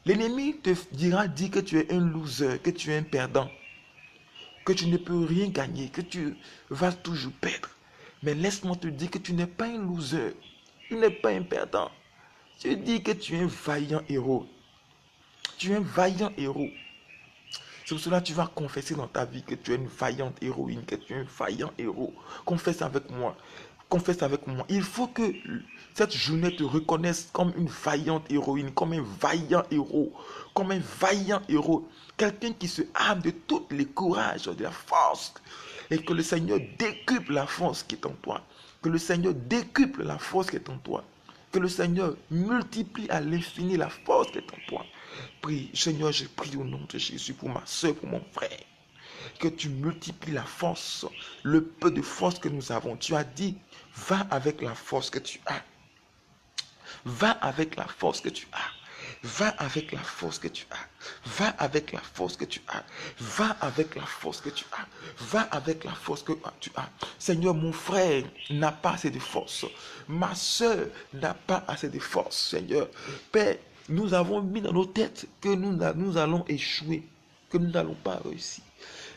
Speaker 1: L'ennemi te dit que tu es un loser, que tu es un perdant, que tu ne peux rien gagner, que tu vas toujours perdre. Mais laisse-moi te dire que tu n'es pas un loser, tu n'es pas un perdant. Tu dis que tu es un vaillant héros. Tu es un vaillant héros. C'est pour cela que tu vas confesser dans ta vie que tu es une vaillante héroïne, que tu es un vaillant héros. Confesse avec moi. Confesse avec moi. Il faut que cette journée te reconnaisse comme une vaillante héroïne, comme un vaillant héros, comme un vaillant héros. Quelqu'un qui se arme de tous les courages, de la force. Et que le Seigneur décuple la force qui est en toi. Que le Seigneur décuple la force qui est en toi. Que le Seigneur multiplie à l'infini la force qui est en toi. Prie, Seigneur, je prie au nom de Jésus pour ma soeur, pour mon frère. Que tu multiplies la force, le peu de force que nous avons. Tu as dit, va avec la force que tu as. Va avec la force que tu as. Va avec la force que tu as. Va avec la force que tu as. Va avec la force que tu as. Va avec la force que tu as. Seigneur, mon frère n'a pas assez de force. Ma soeur n'a pas assez de force, Seigneur. Père, nous avons mis dans nos têtes que nous allons échouer, que nous n'allons pas réussir.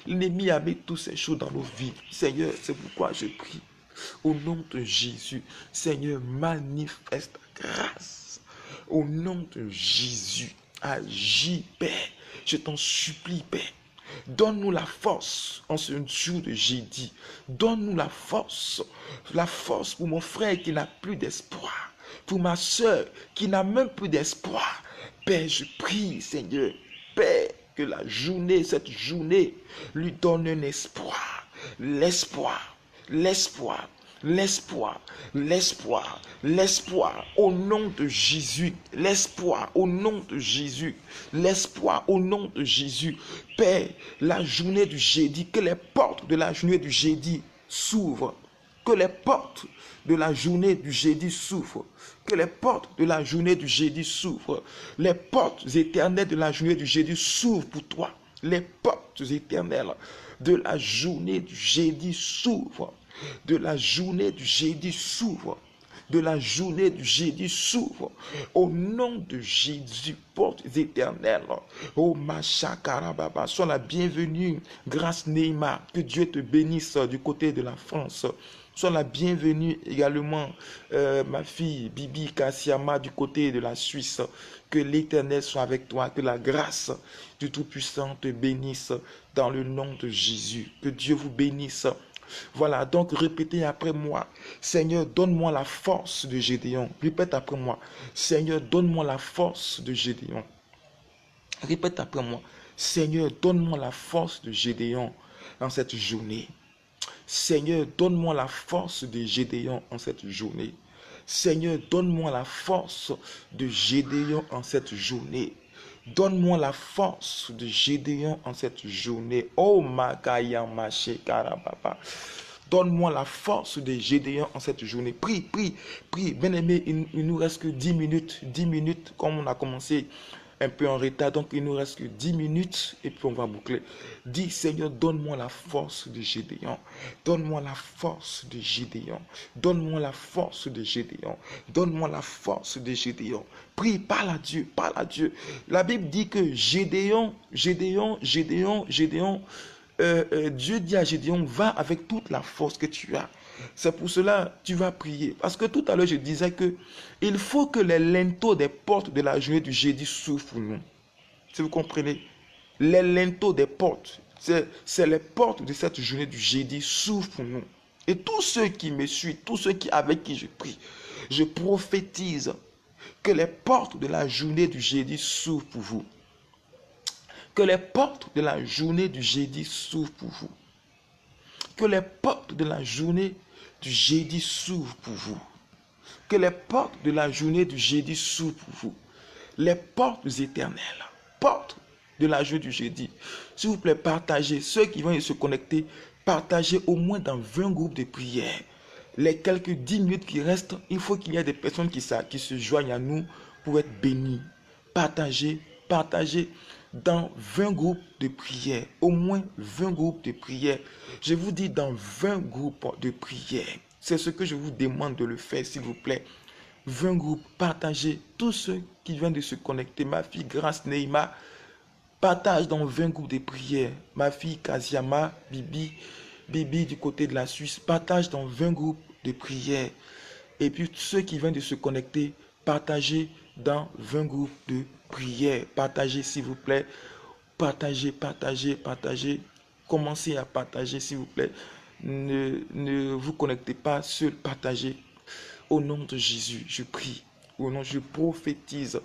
Speaker 1: L'ennemi a mis toutes ces choses dans nos vies. Seigneur, c'est pourquoi je prie. Au nom de Jésus, Seigneur, manifeste ta grâce. Au nom de Jésus, agis, Père. Je t'en supplie, Père. Donne-nous la force en ce jour de jeudi. Donne-nous la force pour mon frère qui n'a plus d'espoir, pour ma soeur qui n'a même plus d'espoir. Père, je prie, Seigneur, Père, que la journée, cette journée, lui donne un espoir. L'espoir, l'espoir, l'espoir, l'espoir, l'espoir au nom de Jésus, l'espoir au nom de Jésus, l'espoir au nom de Jésus. Père, la journée du jeudi, que les portes de la journée du jeudi s'ouvrent, que les portes de la journée du jeudi s'ouvrent, que les portes de la journée du jeudi s'ouvrent, les portes éternelles de la journée du jeudi s'ouvrent pour toi, les portes éternelles de la journée du jeudi s'ouvrent, de la journée du jeudi s'ouvre, de la journée du jeudi s'ouvre, au nom de Jésus, portes éternelles. Oh Machakarababa, sois la bienvenue, grâce Neymar, que Dieu te bénisse du côté de la France. Sois la bienvenue également, ma fille Bibi Kassiama du côté de la Suisse. Que l'Éternel soit avec toi, que la grâce du Tout-Puissant te bénisse dans le nom de Jésus. Que Dieu vous bénisse. Voilà, donc répétez après moi. Seigneur, donne-moi la force de Gédéon. Répète après moi. Seigneur, donne-moi la force de Gédéon. Répète après moi. Seigneur, donne-moi la force de Gédéon dans cette journée. Seigneur, donne-moi la force de Gédéon en cette journée. Seigneur, donne-moi la force de Gédéon en cette journée. Donne-moi la force de Gédéon en cette journée. Oh Makaya Maché Karababa. Donne-moi la force de Gédéon en cette journée. Prie, prie, prie. Bien-aimé, il nous reste que 10 minutes. 10 minutes, comme on a commencé un peu en retard. Donc, il nous reste que 10 minutes et puis on va boucler. Dis, Seigneur, donne-moi la force de Gédéon. Donne-moi la force de Gédéon. Donne-moi la force de Gédéon. Donne-moi la force de Gédéon. Prie, parle à Dieu, parle à Dieu. La Bible dit que Gédéon, Dieu dit à Gédéon, va avec toute la force que tu as. C'est pour cela que tu vas prier. Parce que tout à l'heure, je disais que il faut que les linteaux des portes de la journée du jeudi s'ouvrent pour nous. Si vous comprenez, les linteaux des portes, c'est les portes de cette journée du jeudi s'ouvrent pour nous. Et tous ceux qui me suivent, tous ceux avec qui je prie, je prophétise que les portes de la journée du jeudi s'ouvrent pour vous. Que les portes de la journée du jeudi s'ouvrent pour vous. Que les portes de la journée du jeudi s'ouvrent pour vous. Que les portes de la journée du jeudi s'ouvrent pour vous. Les portes éternelles. Portes de la journée du jeudi. S'il vous plaît, partagez. Ceux qui vont se connecter, partagez au moins dans 20 groupes de prière. Les quelques 10 minutes qui restent, il faut qu'il y ait des personnes qui se joignent à nous pour être bénies. Partagez, partagez dans 20 groupes de prière. Au moins 20 groupes de prière. Je vous dis dans 20 groupes de prière. C'est ce que je vous demande de le faire, s'il vous plaît. 20 groupes, partagez. Tous ceux qui viennent de se connecter, ma fille Grâce Neymar, partage dans 20 groupes de prière. Ma fille Kaziama, Bibi du côté de la Suisse, partage dans 20 groupes de prière. Et puis ceux qui viennent de se connecter, partagez dans 20 groupes de prière. Partagez s'il vous plaît. Partagez, partagez, partagez. Commencez à partager s'il vous plaît. ne vous connectez pas seul, partagez. Au nom de Jésus, je prie. Au nom, je prophétise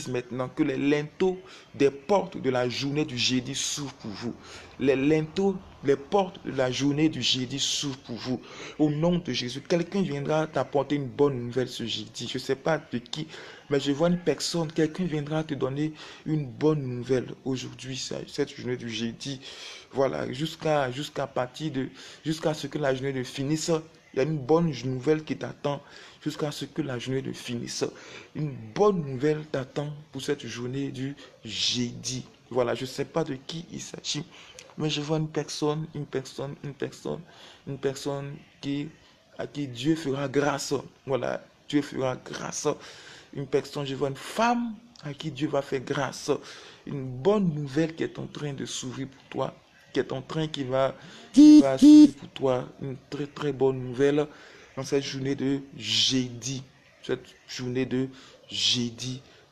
Speaker 1: maintenant que les linteaux des portes de la journée du jeudi s'ouvrent pour vous. Les linteaux, les portes de la journée du jeudi s'ouvrent pour vous. Au nom de Jésus, quelqu'un viendra t'apporter une bonne nouvelle ce jeudi. Je ne sais pas de qui, mais je vois une personne, quelqu'un viendra te donner une bonne nouvelle aujourd'hui, cette journée du jeudi. Voilà, jusqu'à ce que la journée ne finisse. Il y a une bonne nouvelle qui t'attend jusqu'à ce que la journée ne finisse. Une bonne nouvelle t'attend pour cette journée du jeudi. Voilà, je ne sais pas de qui il s'agit, mais je vois une personne à qui Dieu fera grâce. Voilà, Dieu fera grâce. Une personne, je vois une femme à qui Dieu va faire grâce. Une bonne nouvelle qui est en train de s'ouvrir pour toi. Qui va s'ouvrir pour toi, une très très bonne nouvelle dans cette journée de jeudi.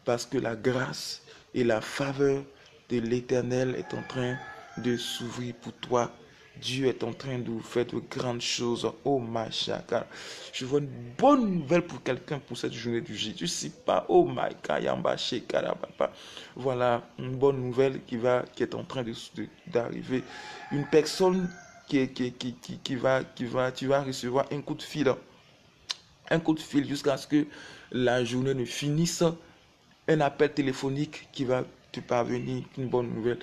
Speaker 1: Parce que la grâce et la faveur de l'Éternel est en train de s'ouvrir pour toi. Dieu est en train de vous faire de grandes choses. Oh my God. Je vois une bonne nouvelle pour quelqu'un pour cette journée du jeudi. Je ne sais pas. Oh my God. Voilà une bonne nouvelle qui est en train d'arriver. Une personne tu vas recevoir un coup de fil. Un coup de fil jusqu'à ce que la journée ne finisse. Un appel téléphonique qui va te parvenir, une bonne nouvelle.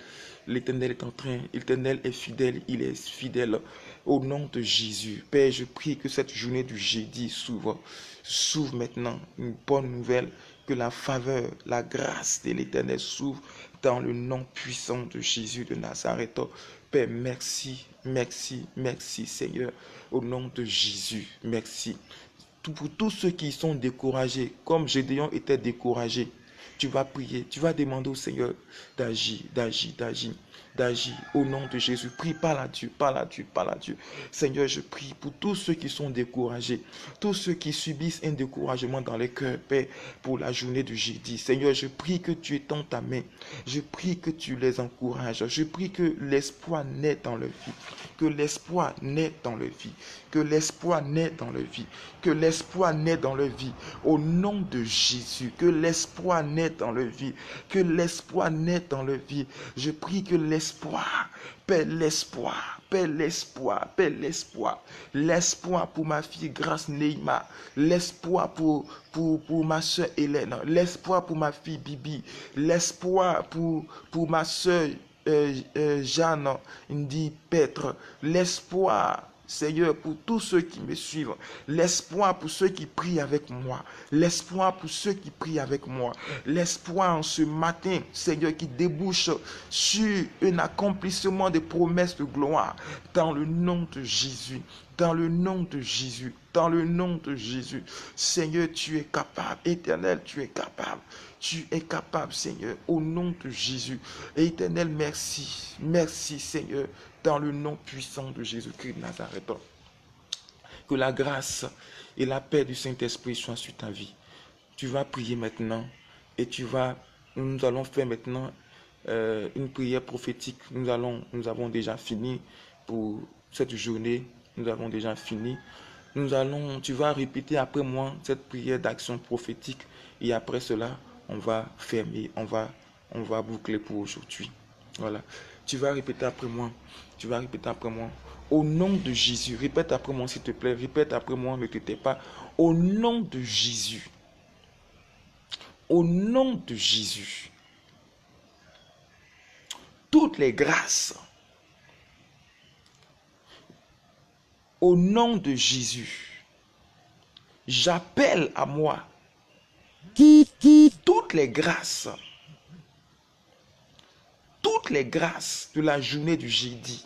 Speaker 1: L'Éternel est fidèle, il est fidèle. Au nom de Jésus, Père, je prie que cette journée du jeudi s'ouvre maintenant. Une bonne nouvelle, que la faveur, la grâce de l'Éternel s'ouvre dans le nom puissant de Jésus de Nazareth. Père, merci Seigneur. Au nom de Jésus, merci. Pour tous ceux qui sont découragés, comme Gédéon était découragé, tu vas prier, tu vas demander au Seigneur d'agir. Au nom de Jésus, prie, parle à Dieu. Seigneur, je prie pour tous ceux qui sont découragés, tous ceux qui subissent un découragement dans les cœurs, Père, pour la journée du jeudi. Seigneur, je prie que tu étends ta main, je prie que tu les encourages, je prie que l'espoir naît dans leur vie, que l'espoir naît dans leur vie, au nom de Jésus, que l'espoir naît dans leur vie, je prie que l'espoir, Père, l'espoir pour ma fille Grâce Neima, l'espoir pour ma soeur Hélène, l'espoir pour ma fille Bibi, l'espoir pour ma soeur Jeanne Ndi Petre, l'espoir, Seigneur, pour tous ceux qui me suivent, l'espoir pour ceux qui prient avec moi, l'espoir en ce matin, Seigneur, qui débouche sur un accomplissement des promesses de gloire, dans le nom de Jésus. Seigneur, tu es capable. Éternel, tu es capable. Seigneur, au nom de Jésus. Éternel, merci. Merci, Seigneur, dans le nom puissant de Jésus-Christ de Nazareth. Que la grâce et la paix du Saint-Esprit soient sur ta vie. Tu vas prier maintenant et nous allons faire maintenant une prière prophétique. Nous avons déjà fini pour cette journée. Tu vas répéter après moi cette prière d'action prophétique et après cela, on va fermer, on va boucler pour aujourd'hui. Voilà. Tu vas répéter après moi. Au nom de Jésus, répète après moi s'il te plaît. Répète après moi, ne te tais pas. Au nom de Jésus. Au nom de Jésus. Toutes les grâces. Au nom de Jésus. J'appelle à moi toutes les grâces de la journée du jeudi.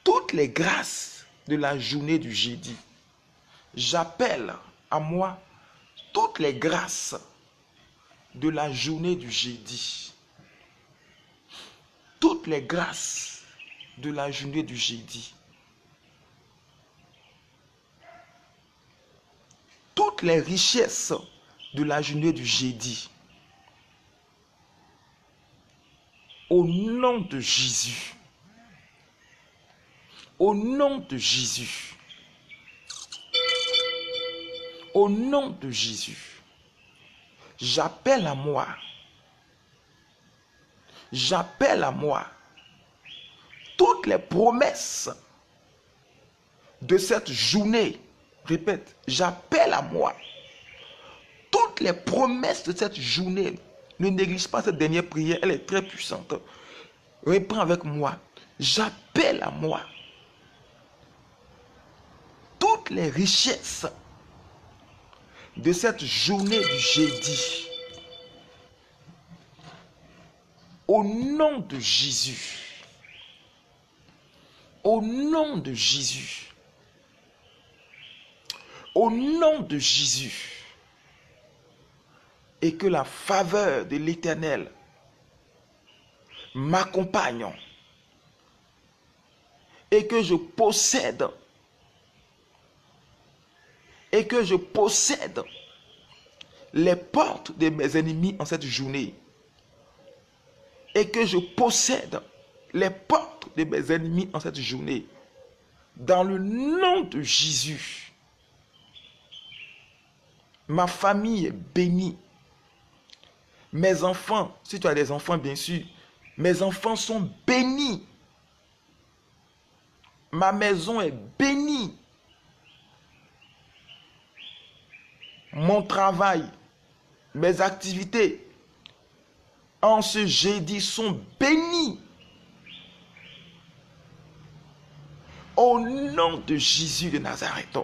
Speaker 1: Toutes les grâces de la journée du jeudi. J'appelle à moi toutes les grâces de la journée du jeudi. Toutes les grâces de la journée du jeudi. Toutes les richesses de la journée du jeudi. Au nom de Jésus. Au nom de Jésus. Au nom de Jésus. J'appelle à moi. J'appelle à moi toutes les promesses de cette journée. Répète, j'appelle à moi toutes les promesses de cette journée. Ne néglige pas cette dernière prière, elle est très puissante. Reprends avec moi. J'appelle à moi toutes les richesses de cette journée du jeudi. Au nom de Jésus. Au nom de Jésus. Au nom de Jésus. Et que la faveur de l'Éternel m'accompagne. Et que je possède. Et que je possède les portes de mes ennemis en cette journée. Et que je possède les portes de mes ennemis en cette journée. Dans le nom de Jésus. Ma famille est bénie. Mes enfants, si tu as des enfants bien sûr, mes enfants sont bénis. Ma maison est bénie. Mon travail, mes activités en ce jeudi sont bénis. Au nom de Jésus de Nazareth.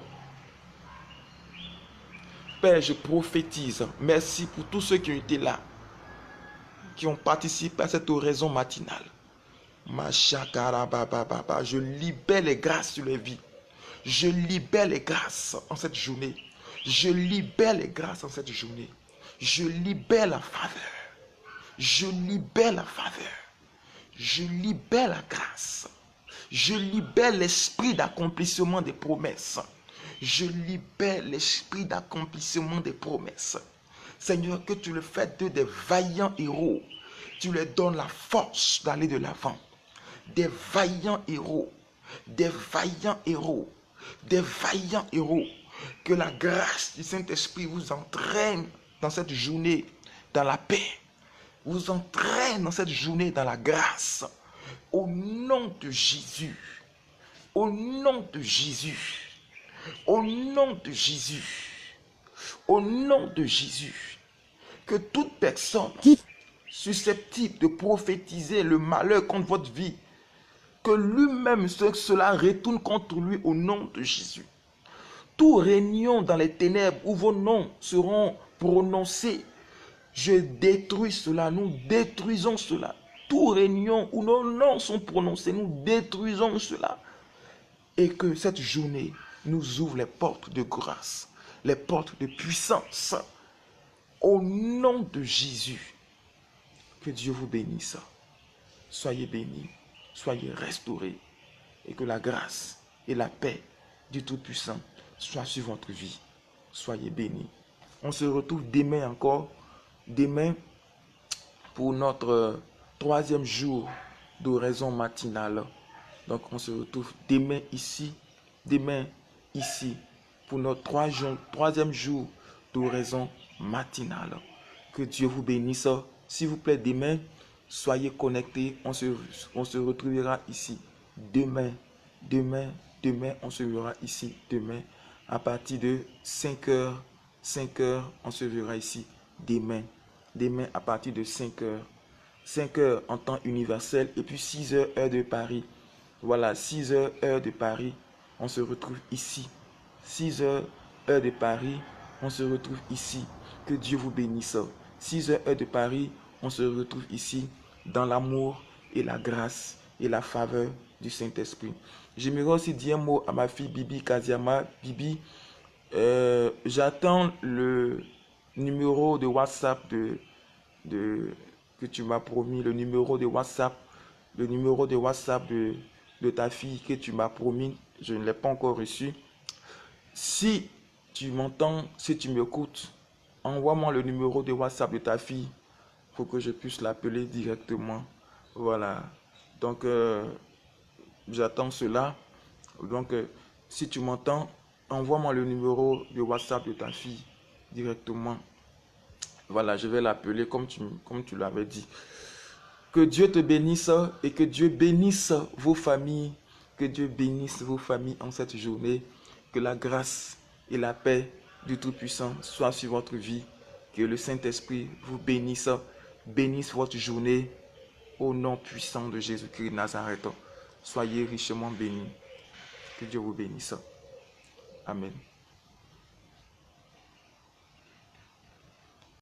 Speaker 1: Père, je prophétise. Merci pour tous ceux qui ont été là, qui ont participé à cette oraison matinale. Je libère les grâces sur les vies. Je libère les grâces en cette journée. Je libère les grâces en cette journée. Je libère la faveur. Je libère la faveur. Je libère la grâce. Je libère l'esprit d'accomplissement des promesses. Je libère l'esprit d'accomplissement des promesses. Seigneur, que tu le fais d'eux des vaillants héros. Tu leur donnes la force d'aller de l'avant. Des vaillants héros. Des vaillants héros. Des vaillants héros. Que la grâce du Saint-Esprit vous entraîne dans cette journée, dans la paix. Vous entraîne dans cette journée, dans la grâce. Au nom de Jésus. Au nom de Jésus. Au nom de Jésus. Au nom de Jésus. Que toute personne susceptible de prophétiser le malheur contre votre vie, que lui-même, cela retourne contre lui au nom de Jésus. Tout réunion dans les ténèbres où vos noms seront prononcés, je détruis cela, nous détruisons cela. Tout réunion où nos noms sont prononcés, nous détruisons cela. Et que cette journée nous ouvre les portes de grâce, les portes de puissance. Au nom de Jésus, que Dieu vous bénisse. Soyez bénis, soyez restaurés. Et que la grâce et la paix du Tout-Puissant soient sur votre vie. Soyez bénis. On se retrouve demain encore. Demain pour notre troisième jour d'oraison matinale. Donc on se retrouve demain ici pour notre troisième jour d'oraison matinale. Que Dieu vous bénisse. S'il vous plaît, demain, soyez connectés. On se retrouvera ici demain. Demain, on se verra ici demain. À partir de 5 heures, on se verra ici demain. Demain à partir de 5 heures. 5 heures en temps universel et puis 6 heures heure de Paris. Voilà, 6 heures heure de Paris. On se retrouve ici. 6 heures heure de Paris. On se retrouve ici. Que Dieu vous bénisse. 6 heures heure de Paris. On se retrouve ici dans l'amour et la grâce et la faveur du Saint-Esprit. J'aimerais aussi dire un mot à ma fille Bibi Kaziama. Bibi, j'attends le numéro de WhatsApp que tu m'as promis, le numéro de WhatsApp de ta fille que tu m'as promis. Je ne l'ai pas encore reçu. Si tu m'entends, si tu m'écoutes, envoie-moi le numéro de WhatsApp de ta fille pour que je puisse l'appeler directement. Voilà. Donc, j'attends cela. Donc, si tu m'entends, envoie-moi le numéro de WhatsApp de ta fille directement. Voilà, je vais l'appeler comme tu l'avais dit. Que Dieu te bénisse et que Dieu bénisse vos familles. Que Dieu bénisse vos familles en cette journée. Que la grâce et la paix du Tout-Puissant soient sur votre vie. Que le Saint-Esprit vous bénisse, bénisse votre journée. Au nom puissant de Jésus-Christ de Nazareth. Soyez richement bénis. Que Dieu vous bénisse. Amen.